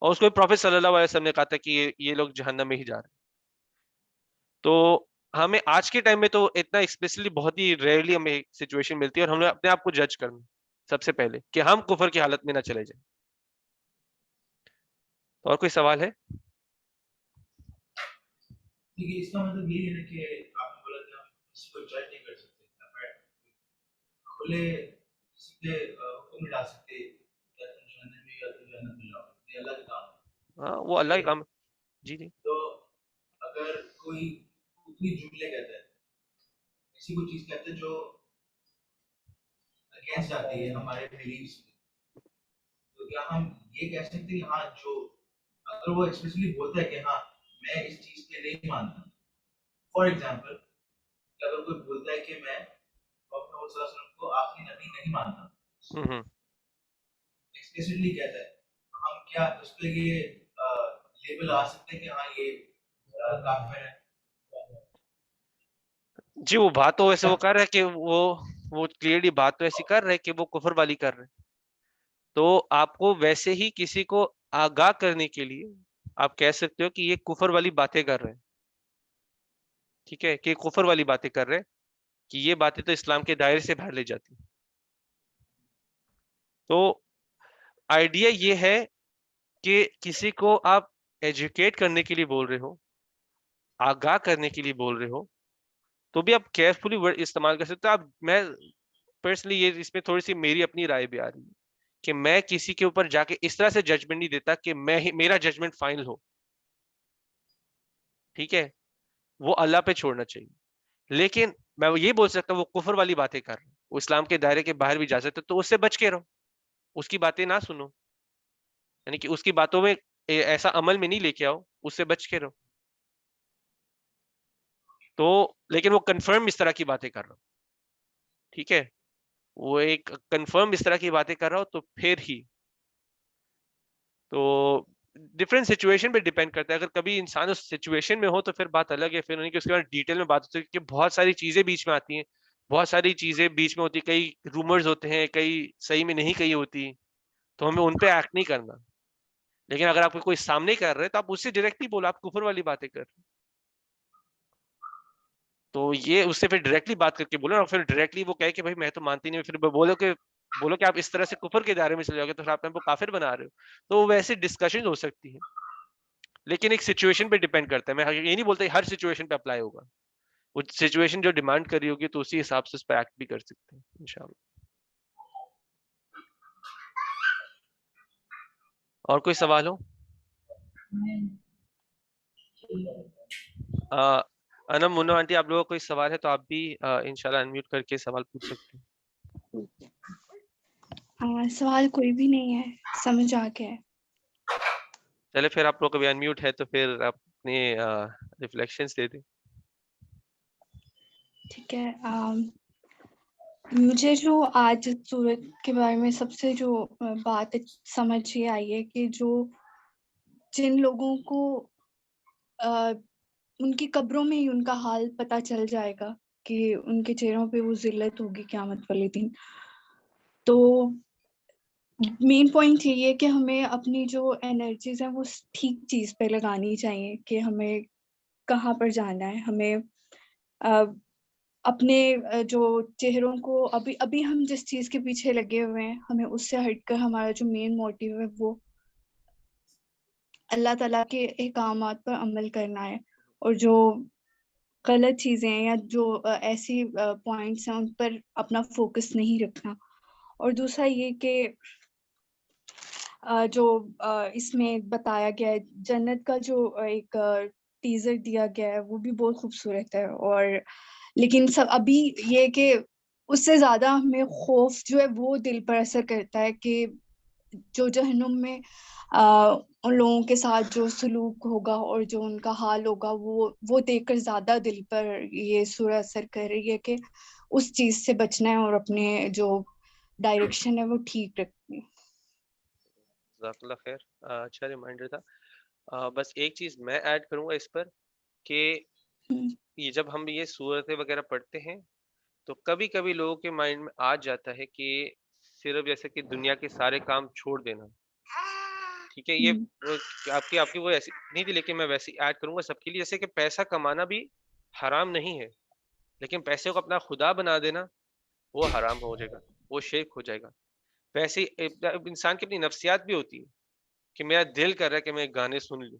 اور اس کو پروفیٹ صلی اللہ علیہ وسلم نے کہا تھا کہ یہ لوگ جہنم میں ہی جا رہے ہیں. تو ہمیں آج کے ٹائم میں تو اتنا ایکسپلیسٹلی بہت ہی ریئرلی ہمیں سچویشن ملتی ہے, اور ہم نے اپنے آپ کو جج کرنا سب سے پہلے کہ ہم کفر کی حالت میں نہ چلے جائیں. اور کوئی سوال ہے؟ اس کا مطلب یہ ہے کہ آپ نے بولا کہ ہم کسی کو جج نہیں کر سکتے, کھلے کسی پہ حکم ڈال سکتے یا تم جہنم میں یا تم جنت میں جاؤ, یہ اللہ کا کام ہے. ہاں وہ اللہ کا کام ہے. جی جی. تو اگر کوئی اتنی جملے کہتا ہے, ایسی کوئی چیز کہتا ہے جو اگینسٹ آتی ہے ہمارے بلیفس میں, تو کیا ہم یہ کہہ سکتے ہیں کہ ہاں جو اگر وہ ایکسپیشلی بولتا ہے کہ ہاں میں اس چیز پہ نہیں مانتا, فار ایگزامپل اگر کوئی بولتا ہے کہ میں پروفیٹ صلی اللہ علیہ وسلم کو آخری نبی نہیں مانتا, ایکسپلیسٹلی کہتا ہے, ہم کیا اس پہ یہ لیبل آ سکتے ہیں کہ ہاں یہ کافر ہے؟ جی وہ بات تو ایسے وہ کر رہے کہ وہ کلیئرلی بات تو ایسی کر رہے کہ وہ کفر والی کر رہے, تو آپ کو ویسے ہی کسی کو آگاہ کرنے کے لیے آپ کہہ سکتے ہو کہ یہ کفر والی باتیں کر رہے ہیں. ٹھیک ہے, کہ کفر والی باتیں کر رہے کہ یہ باتیں تو اسلام کے دائرے سے باہر لے جاتی. تو آئیڈیا یہ ہے کہ کسی کو آپ ایجوکیٹ کرنے کے لیے بول رہے ہو, آگاہ کرنے کے لیے بول رہے ہو, تو بھی آپ کیئرفلی ورڈ استعمال کر سکتے ہو. میں پرسنلی یہ اس میں تھوڑی سی میری اپنی رائے بھی آ رہی ہے کہ میں کسی کے اوپر جا کے اس طرح سے ججمنٹ نہیں دیتا کہ میرا ججمنٹ فائنل ہو. ٹھیک ہے, وہ اللہ پہ چھوڑنا چاہیے. لیکن میں یہ بول سکتا ہوں وہ کفر والی باتیں کر رہے, وہ اسلام کے دائرے کے باہر بھی جا سکتے, تو اس سے بچ کے رہو, اس کی باتیں نہ سنو, یعنی کہ اس کی باتوں میں ایسا عمل میں نہیں لے کے آؤ, اس سے بچ کے رہو. تو لیکن وہ کنفرم اس طرح کی باتیں کر رہا ہوں, ٹھیک ہے, وہ ایک کنفرم اس طرح کی باتیں کر رہا ہو, تو پھر ہی تو ڈفرینٹ سچویشن پہ ڈیپینڈ کرتا ہے. اگر کبھی انسان اس سچویشن میں ہو تو پھر بات الگ ہے, پھر نہیں کہ اس کے بعد ڈیٹیل میں بات ہوتی ہے, کہ بہت ساری چیزیں بیچ میں آتی ہیں, بہت ساری چیزیں بیچ میں ہوتی ہیں, کئی رومرز ہوتے ہیں, کئی صحیح میں نہیں کہی ہوتی, تو ہمیں ان پہ ایکٹ نہیں کرنا. لیکن اگر آپ کو کوئی سامنے کر رہے تو آپ اس سے ڈائریکٹلی بولو, آپ کفر والی باتیں کر رہے, تو یہ اس سے پھر ڈائریکٹلی بات کر کے بولو, اور پھر ڈائریکٹلی وہ کہے کہ بھائی میں تو مانتی نہیں, پھر بولو کہ آپ اس طرح سے کفر کے دائرے میں چلے جاؤ گے, تو پھر آپ کو کافر بنا رہے ہو. تو ویسے ڈسکشن ہو سکتی ہے, لیکن ایک سچویشن پہ ڈیپینڈ کرتا ہے. میں یہ نہیں بولتا ہر سچویشن پہ اپلائی ہوگا, وہ سچویشن جو ڈیمانڈ کر رہی ہوگی تو اسی حساب سے اس پہ ایکٹ بھی کر سکتے ہیں انشاءاللہ. اور کوئی سوال ہو؟ انم منو آنٹی, آپ لوگوں کو کوئی سوال ہے تو آپ بھی انشاءاللہ انمیوٹ کر کے سوال پوچھ سکتے ہیں. سوال کوئی بھی نہیں ہے, سمجھ آ گیا ہے. چلے پھر آپ لوگ کو بھی انمیوٹ ہے تو پھر آپ اپنے ریفلیکشنز دے دیں. ٹھیک ہے. مجھے جو آج سورت کے بارے میں سب سے جو بات سمجھ یہ آئی ہے کہ جن لوگوں کو ان کی قبروں میں ہی ان کا حال پتہ چل جائے گا کہ ان کے چہروں پہ وہ ذلت ہوگی قیامت والے دن, تو مین پوائنٹ یہ ہے کہ ہمیں اپنی جو انرجیز ہیں وہ ٹھیک چیز پہ لگانی چاہیے, کہ ہمیں کہاں پر جانا ہے. ہمیں اپنے جو چہروں کو ابھی ہم جس چیز کے پیچھے لگے ہوئے ہیں, ہمیں اس سے ہٹ کر ہمارا جو مین موٹیو ہے وہ اللہ تعالیٰ کے احکامات پر عمل کرنا ہے, اور جو غلط چیزیں ہیں یا جو ایسی پوائنٹس ہیں ان پر اپنا فوکس نہیں رکھنا. اور دوسرا یہ کہ جو اس میں بتایا گیا ہے جنت کا جو ایک ٹیزر دیا گیا ہے وہ بھی بہت خوبصورت ہے, اور لیکن سب ابھی یہ کہ اس سے زیادہ ہمیں خوف جو ہے وہ دل پر اثر کرتا ہے کہ جو جہنم میں ان لوگوں کے ساتھ جو سلوک ہوگا اور جو ان کا حال ہوگا وہ دیکھ کر زیادہ دل پر یہ سورہ اثر کر رہی ہے کہ اس چیز سے بچنا ہے اور اپنے جو ڈائریکشن ہے وہ ٹھیک رکھنی. جزاک اللہ خیر, اچھا ریمائنڈر تھا. بس ایک چیز میں ایڈ کروں گا اس پر کہ یہ جب ہم یہ سورتیں وغیرہ پڑھتے ہیں تو کبھی کبھی لوگوں کے مائنڈ میں آ جاتا ہے کہ صرف جیسے کہ دنیا کے سارے کام چھوڑ دینا, ٹھیک ہے, یہ آپ کی وہ ایسی نہیں تھی, لیکن میں ویسے ایڈ کروں گا سب کے لیے, جیسے کہ پیسہ کمانا بھی حرام نہیں ہے, لیکن پیسے کو اپنا خدا بنا دینا وہ حرام ہو جائے گا, وہ شرک ہو جائے گا. پیسے انسان کی اپنی نفسیات بھی ہوتی ہے کہ میرا دل کر رہا ہے کہ میں گانے سن لوں,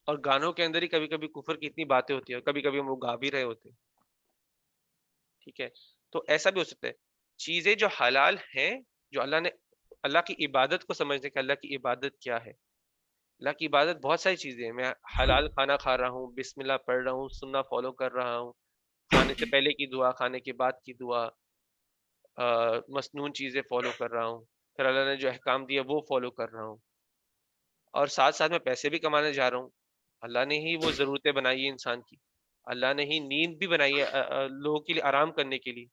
اور گانوں کے اندر ہی کبھی کبھی کفر کی اتنی باتیں ہوتی ہیں, اور کبھی کبھی ہم وہ گا بھی رہے ہوتے ہیں, ٹھیک ہے. تو ایسا بھی ہو سکتا ہے. چیزیں جو حلال ہیں, جو اللہ کی عبادت کو سمجھنے کہ اللہ کی عبادت کیا ہے. اللہ کی عبادت بہت ساری چیزیں ہیں. میں حلال کھانا کھا رہا ہوں, بسم اللہ پڑھ رہا ہوں, سننا فالو کر رہا ہوں, کھانے سے پہلے کی دعا, کھانے کے بعد کی دعا, مسنون چیزیں فالو کر رہا ہوں, پھر اللہ نے جو احکام دیا وہ فالو کر رہا ہوں, اور ساتھ ساتھ میں پیسے بھی کمانے جا رہا ہوں. اللہ نے ہی وہ ضرورتیں بنائی ہیں انسان کی, اللہ نے ہی نیند بھی بنائی ہے لوگوں کے لیے آرام کرنے کے لیے.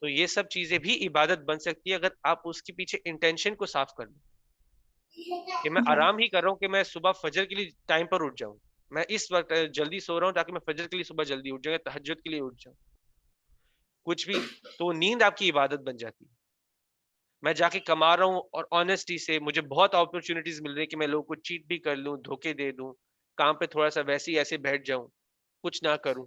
تو یہ سب چیزیں بھی عبادت بن سکتی ہے اگر آپ اس کے پیچھے انٹینشن کو صاف کر لیں, کہ میں آرام ہی کر رہا ہوں کہ میں صبح فجر کے لیے ٹائم پر اٹھ جاؤں, میں اس وقت جلدی سو رہا ہوں تاکہ میں فجر کے لیے صبح جلدی اٹھ جاؤں, تہجد کے لیے اٹھ جاؤں, کچھ بھی, تو نیند آپ کی عبادت بن جاتی ہے. میں جا کے کما رہا ہوں اور آنےسٹی سے مجھے بہت اپرچونیٹیز مل رہی ہیں کہ میں لوگوں کو چیٹ بھی کر لوں, دھوکے دے دوں, کام پہ تھوڑا سا ویسے ہی ایسے بیٹھ جاؤں, کچھ نہ کروں,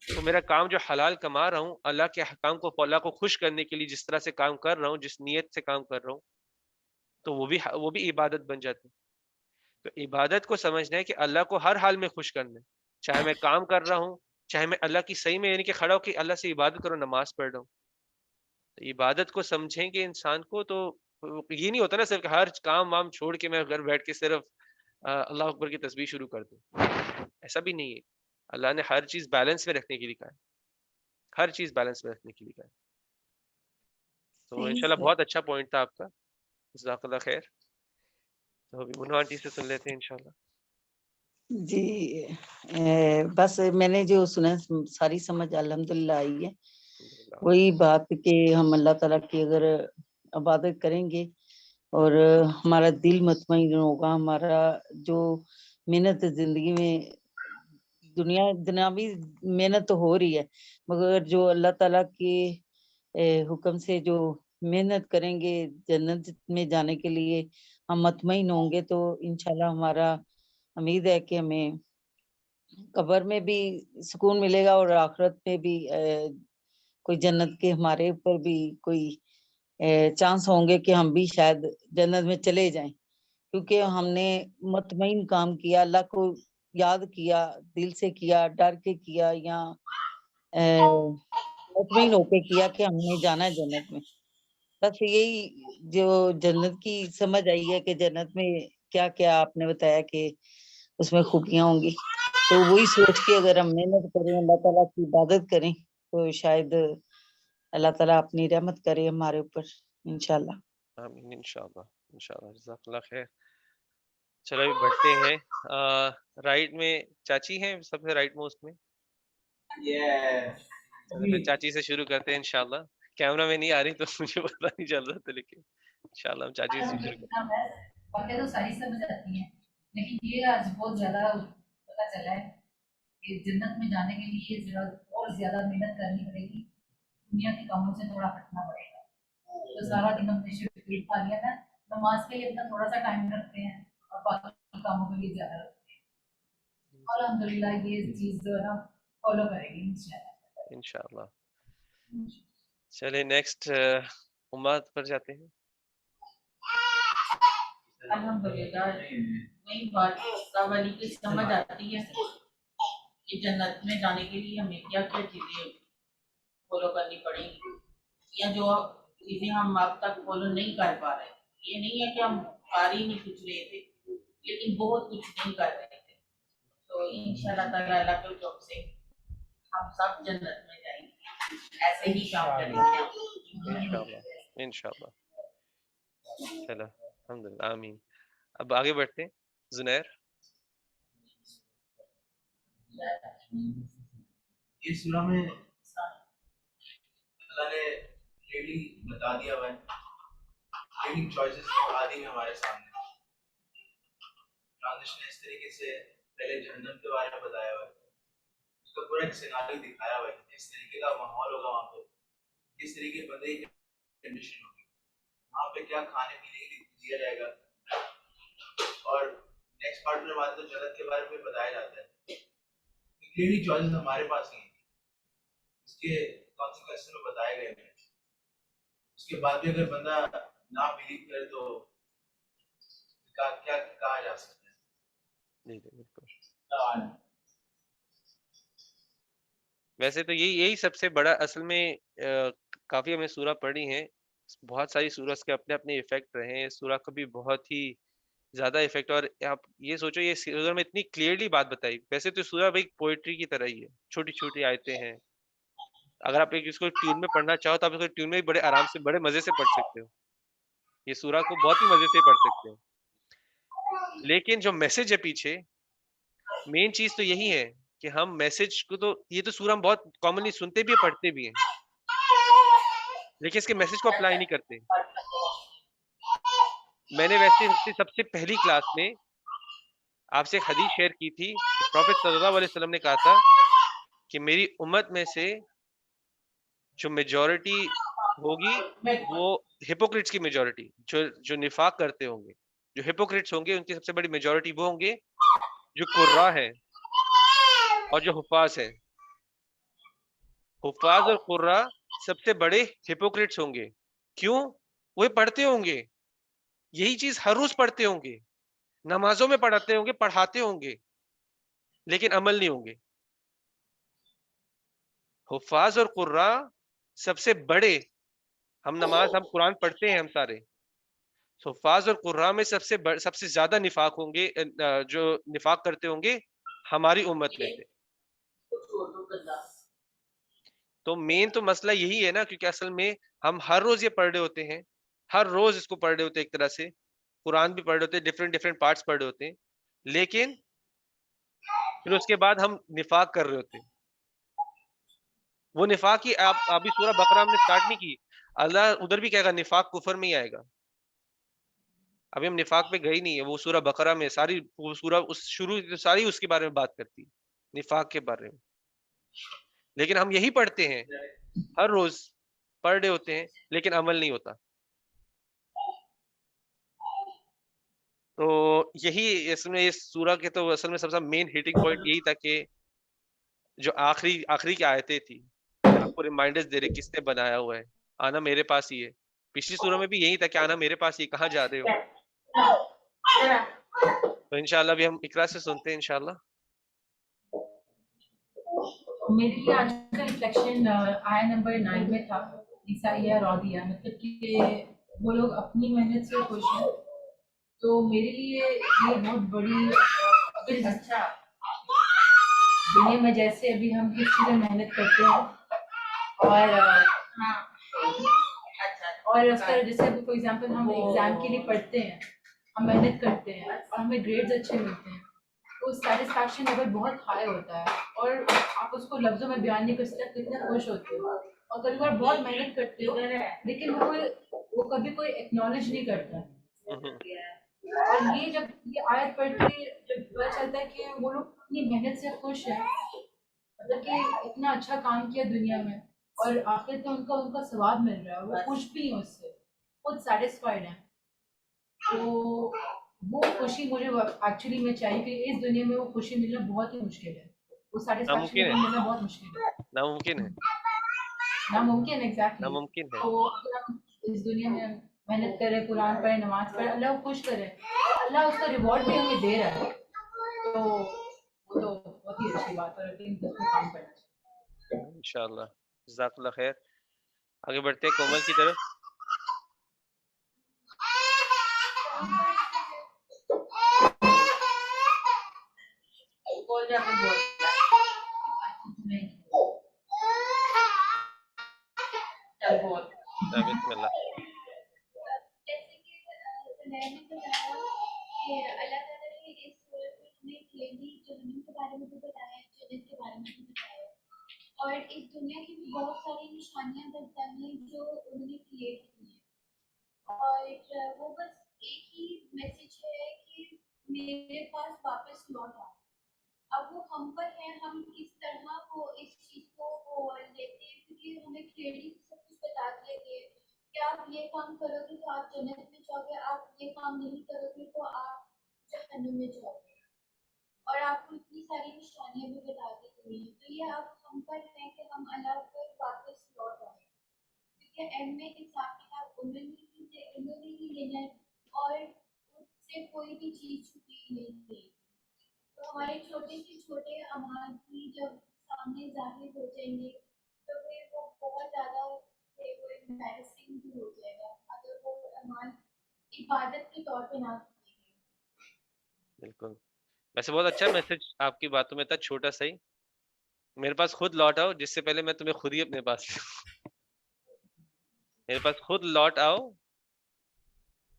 تو میرا کام جو حلال کما رہا ہوں اللہ کے حکام کو, اللہ کو خوش کرنے کے لیے جس طرح سے کام کر رہا ہوں, جس نیت سے کام کر رہا ہوں, تو وہ بھی عبادت بن جاتی. تو عبادت کو سمجھنا ہے کہ اللہ کو ہر حال میں خوش کرنا ہے, چاہے میں کام کر رہا ہوں, چاہے میں اللہ کی صحیح میں یعنی کہ کھڑا ہو کہ اللہ سے عبادت کرو, نماز پڑھ رہا ہوں. تو عبادت کو سمجھیں گے انسان کو, تو یہ نہیں ہوتا نا صرف ہر کام وام چھوڑ کے میں گھر بیٹھ کے صرف اللہ اکبر کی تسبیح شروع کر دوں, ایسا بھی نہیں ہے. اللہ نے ہر چیز بیلنس میں رکھنے کے لیے کہا ہے, ہر چیز بیلنس میں رکھنے کے لیے کہا ہے. تو انشاءاللہ بہت اچھا پوائنٹ تھا آپ کا, جزاک اللہ خیر. تو ابھی منو آنٹی سے سن لیتے ہیں انشاءاللہ. جی بس میں نے جو سنا ساری سمجھ الحمدللہ آئی ہے. وہی بات کہ ہم اللہ تعالیٰ کی اگر عبادت کریں گے اور ہمارا دل مطمئن ہوگا. ہمارا جو محنت زندگی میں دنیاوی محنت تو ہو رہی ہے, مگر جو اللہ تعالیٰ کے حکم سے جو محنت کریں گے جنت میں جانے کے لیے, ہم مطمئن ہوں گے, تو انشاءاللہ ہمارا امید ہے کہ ہمیں قبر میں بھی سکون ملے گا اور آخرت میں بھی کوئی جنت کے ہمارے اوپر بھی کوئی چانس ہوں گے کہ ہم بھی شاید جنت میں چلے جائیں, کیونکہ ہم نے مطمئن کام کیا, اللہ کو یاد کیا, دل سے کیا, ڈر کے کیا, یا مطمئن ہو کے کیا کہ ہم نے جانا ہے جنت میں. بس یہی جو جنت کی سمجھ آئی ہے کہ جنت میں کیا کیا آپ نے بتایا کہ اس میں خوبیاں ہوں گی, تو وہی سوچ کے اگر ہم محنت کریں, اللہ تعالیٰ کی عبادت کریں, تو شاید اللہ تعالیٰ اپنی رحمت کرے ہمارے اوپر انشاءاللہ. آمین انشاءاللہ انشاءاللہ. جزاک اللہ خیر. چلو ابھی بڑھتے ہیں. رائٹ میں چاچی ہیں سب سے رائٹ موسٹ میں. چلو چاچی سے شروع کرتے ہیں انشاءاللہ. کیمرہ میں نہیں آ رہی تو مجھے پتا نہیں چل رہا تھا, لیکن انشاءاللہ ہم چاچی سے شروع کرتے ہیں. باتیں تو ساری سمجھ آتی ہیں, لیکن یہ آج بہت زیادہ پتا چلا ہے کہ جنت میں جانے کے لیے ذرا اور زیادہ محنت کرنی پڑے گی, دنیا کے کاموں سے تھوڑا ہٹنا پڑے گا. تو سارا دن ہم نے شیڈول کھا لیا تھا, نماز کے لیے اپنا تھوڑا سا ٹائم رکھتے ہیں اور باقی کاموں کے لیے زیادہ رکھتے ہیں. الحمدللہ یہ چیز جو ہے نا فالو کریں گے انشاءاللہ. چلے نیکسٹ امت پر جاتے ہیں. الحمدللہ وہی بات والی کی سمجھ آتی ہے کہ جنت میں جانے کے لیے ہمیں کیا کیا چیزیں فالو کرنی پڑیں گی, یا جو چیزیں ہم اب تک فالو نہیں کر پا رہے. یہ نہیں ہے کہ ہم کر ہی نہیں کچھ رہے تھے, لیکن بہت کچھ نہیں کر رہے تھے. تو انشاءاللہ تعالیٰ اللہ کے حکم سے ہم سب جنت میں جائیں گے, ایسے ہی کام کریں گے انشاءاللہ انشاءاللہ. چلو الحمدللہ آمین. اب آگے بڑھتے ہیں. زنیر. یہ سورہ میں اللہ نے کلیئرلی بتا دیا ہوا ہے, کلیئرلی چوائسز بتا دی ہیں ہمارے سامنے. ٹرانزیشن اس طریقے سے پہلے جہنم کے بارے میں بتایا ہوا ہے, اس کا پورا ایک سیناریو دکھایا ہوا ہے, کس طریقے کا ماحول ہوگا وہاں پہ, کس طریقے بندے کی کنڈیشن ہوگی, وہاں پہ کیا کھانے پینے کے لیے دیا جائے گا. اور نیکسٹ پارٹ میں بات تو جنت کے بارے میں بتایا جاتا ہے. کلیئرلی چوائسز ہمارے پاس نہیں ہیں, اس کے کانسیکوینسز میں بتائے گئے ہیں. اس کے بعد بھی اگر بندہ نہ بلیو کرے تو کیا کہا جا سکتا ہے. جی جی بالکل. ویسے تو یہی سب سے بڑا اصل میں کافی ہمیں سورہ پڑھی ہیں, بہت ساری سورہ کے اپنے اپنے ایفیکٹ رہے ہیں. سورہ کا بھی بہت ہی زیادہ ایفیکٹ, اور آپ یہ سوچو یہ سورہ میں اتنی کلیئرلی بات بتائی. ویسے تو سورہ بھائی پوئٹری کی طرح ہی ہے, چھوٹی چھوٹی آیتیں ہیں. اگر آپ اس کو ٹیون میں پڑھنا چاہو تو آپ اس کو ٹیون میں بڑے آرام سے بڑے مزے سے پڑھ سکتے ہو. یہ سورہ کو بہت ہی مزے سے پڑھ سکتے ہو. لیکن جو میسج ہے پیچھے, مین چیز تو یہی ہے کہ ہم میسج کو تو یہ تو سورہ ہم بہت کامنلی سنتے بھی ہیں پڑھتے بھی ہیں, لیکن اس کے میسج کو اپلائی نہیں کرتے. میں نے ویسے سب سے پہلی کلاس میں آپ سے ایک حدیث شیئر کی تھی. پروفیٹ صلی اللہ علیہ وسلم نے کہا تھا کہ میری امت میں سے جو میجورٹی ہوگی وہ ہپوکریٹس کی میجورٹی, جو نفاق کرتے ہوں گے, جو ہپوکریٹس ہوں گے, ان کی سب سے بڑی میجورٹی وہ ہوں گے جو قراء ہیں اور جو حفاظ ہیں. حفاظ اور قراء سب سے بڑے ہپوکریٹس ہوں گے. کیوں؟ وہ پڑھتے ہوں گے, یہی چیز ہر روز پڑھتے ہوں گے, نمازوں میں پڑھاتے ہوں گے, پڑھاتے ہوں گے, لیکن عمل نہیں ہوں گے. حفاظ اور قراء سب سے بڑے, ہم قرآن پڑھتے ہیں ہم سارے, حفاظ اور قراء میں سب سے زیادہ نفاق ہوں گے, جو نفاق کرتے ہوں گے ہماری امت میں سے. تو مین تو مسئلہ یہی ہے نا, کیونکہ اصل میں ہم ہر روز یہ پڑھ رہے ہوتے ہیں, ہر روز اس کو پڑھ رہے ہوتے ہیں, ایک طرح سے قرآن بھی پڑھ رہے ہوتے ہیں, ڈفرینٹ پارٹس پڑھ رہے ہوتے ہیں, لیکن پھر اس کے بعد ہم نفاق کر رہے ہوتے ہیں. وہ نفاق ہی ابھی سورہ بقرہ ہم نے سٹارٹ نہیں کی, اللہ ادھر بھی کہے گا نفاق کفر میں ہی آئے گا. ابھی ہم نفاق پہ گئی نہیں ہے. وہ سورہ بقرہ میں ساری وہ سورہ اس شروع ساری اس کے بارے میں بات کرتی ہے, نفاق کے بارے میں. لیکن ہم یہی پڑھتے ہیں, ہر روز پڑھ رہے ہوتے ہیں, لیکن عمل نہیں ہوتا. تو یہی اس میں اس سورہ کے تو اصل میں سب سے مین ہیٹنگ پوائنٹ یہی تھا کہ جو آخری کی آیتیں تھی, آپ کو ریمائنڈرز دے رہے کس نے بنایا ہوا ہے, آنا میرے پاس ہی ہے. پچھلی سورہ میں بھی یہی تھا کہ آنا میرے پاس ہی, کہاں جا رہے ہو. تو انشاءاللہ ابھی ہم اقرا سے سنتے ہیں انشاءاللہ. میرے لیے آج کا ریفلیکشن آیا نمبر 9 میں تھا, عیسائیہ رودیہ, مطلب کہ وہ لوگ اپنی محنت سے خوش ہیں. تو میرے لیے یہ بہت بڑی اگر اچھا دنیا میں جیسے ابھی ہم کس چیز میں محنت کرتے ہیں اور اس طرح جیسے ابھی فار ایگزامپل ہم ایگزام کے لیے پڑھتے ہیں, ہم محنت کرتے ہیں اور ہمیں گریڈز اچھے ملتے ہیں, تو سیٹسفیکشن لیول بہت ہائی ہوتا ہے اور آپ اس کو لفظوں میں بیان نہیں کر سکتے کتنے خوش ہوتے ہو. اور کبھی بار بہت محنت کرتے ہو لیکن وہ کبھی کوئی ایکنالج نہیں کرتا. اور یہ جب یہ آیت پڑھ کے جب پتہ چلتا ہے کہ وہ لوگ اپنی محنت سے خوش ہیں, مطلب کہ اتنا اچھا کام کیا دنیا میں اور آخر میں ان کا ثواب مل رہا ہے, وہ خوش بھی ہیں اس سے, خود سیٹسفائڈ ہیں. تو وہ خوشی مجھے ایکچولی میں چاہیے کہ اس دنیا میں وہ خوشی ملنا بہت ہی مشکل ہے, وہ سیٹسفیکشن ملنا بہت مشکل ہے, ناممکن ہے, ناممکن ہے ایگزیکٹلی. ناممکن ہے. تو اگر ہم اس دنیا میں محنت کریں, قرآن پڑھیں, نماز پڑھیں, اللہ کو خوش کریں, اللہ اس کا ریوارڈ بھی ہمیں دے رہا ہے. تو وہ تو بہت ہی اچھی بات ہے, لیکن اس میں کام کرنا چاہیے انشاءاللہ. جزاک اللہ خیر. آگے بڑھتے ہیں کومل کی طرف. بول جا کے بول چل بول. بسم اللہ. جیسے کہ میں نے بتایا کہ اللہ تعالیٰ نے اس سورت میں ہمیں کلیئرلی جہنم کے بارے میں بھی بتایا ہے, جنت کے بارے میں بھی بتایا ہے, اور اس دنیا کی بھی بہت ساری نشانیاں بتائی ہیں جو انہوں نے کریٹ کی ہیں. اور وہ بس ایک ہی میسج ہے کہ میرے پاس واپس لوٹ آؤ. اب وہ ہم پر ہے, ہم کس طرح وہ اس چیز کو لیتے ہیں, کیونکہ ہمیں کلیئرلی سب کچھ بتا دیا گیا ہے کہ آپ یہ کام کرو گے تو آپ جنت میں جاؤ گے, آپ یہ کام نہیں کرو گے تو آپ جہنم میں جاؤ گے, اور آپ کو اتنی ساری نشانیاں بھی بتا دی گئی ہیں. تو یہ اب ہم پر ہے کہ ہم اللہ پر واپس لوٹ آئیں, کیونکہ اینڈ میں حساب کتاب انہوں نے ہی لینا ہے اور اس سے کوئی بھی چیز چھپی نہیں ہے. تو ہمارے چھوٹے سے چھوٹے اعمال بھی جب سامنے ظاہر ہو جائیں گے تو پھر وہ بہت زیادہ امبیرسنگ بھی ہو جائے گا اگر وہ اعمال عبادت کے طور پہ نہ کیے گئے. بالکل. ویسے بہت اچھا میسج آپ کی باتوں میں تھا, چھوٹا سا ہی. میرے پاس خود لوٹ آؤ جس سے پہلے میں تمہیں خود ہی اپنے پاس میرے پاس خود لوٹ آؤ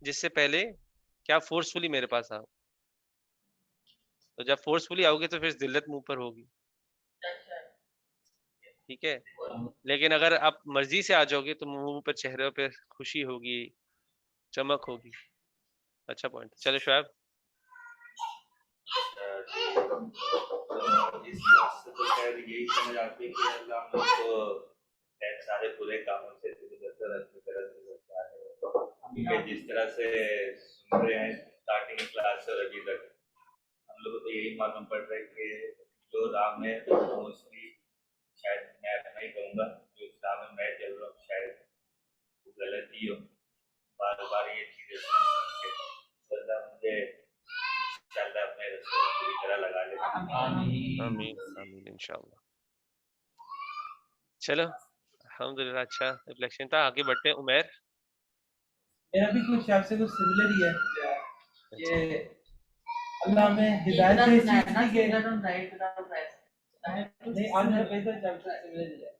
جس سے پہلے کیا فورسفلی میرے پاس آؤ. تو جب فورسفلی آؤ گے تو پھر ذلت منہ پر ہوگی, ٹھیک ہے. لیکن اگر آپ مرضی سے آ جاؤ گے تو منہ پر, چہرے پہ خوشی ہوگی, چمک ہوگی. اچھا پوائنٹ. چلو شعیب. اس بات سے تو خیر یہی سمجھ آتی ہے کہ اللہ ہم کو سارے برے کاموں سے رکھتا ہے, کیونکہ جس طرح سے سن رہے ہیں اسٹارٹنگ کلاس سے ابھی تک ہم لوگوں کو یہی معلوم پڑ رہا ہے کہ جو راہ میں موسٹلی شاید میں اپنا ہی کہوں گا, جو اس راہ میں میں چل رہا ہوں شاید وہ غلط ہی ہو. بار بار یہ چیزیں سن کے مجھے انشاءاللہ اپنے رسول کو پوری طرح لگا لے. آمین آمین انشاءاللہ. چلو الحمدللہ, اچھا ریفلیکشن تھا. آگے بڑھتے ہیں. عمیر. میرا بھی کچھ آپ سے کچھ سملر ہی ہے کہ اللہ ہمیں ہدایت دے اس چیز کی کہ نہیں آج میں پیسہ چاہتا سملر ہی ہے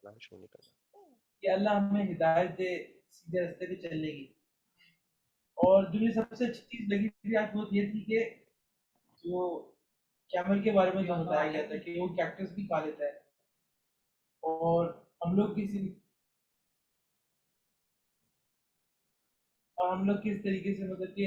کہ اللہ ہمیں ہدایت دے سیدھے راستے پہ چلنے کی. اور جو مجھے سب سے اچھی چیز لگی تھی آج وہ یہ تھی کہ جو کیمل کے بارے میں جو بتایا گیا تھا کہ وہ کیکٹس بھی کھا لیتا ہے, اور ہم لوگ کس طریقے سے مطلب کہ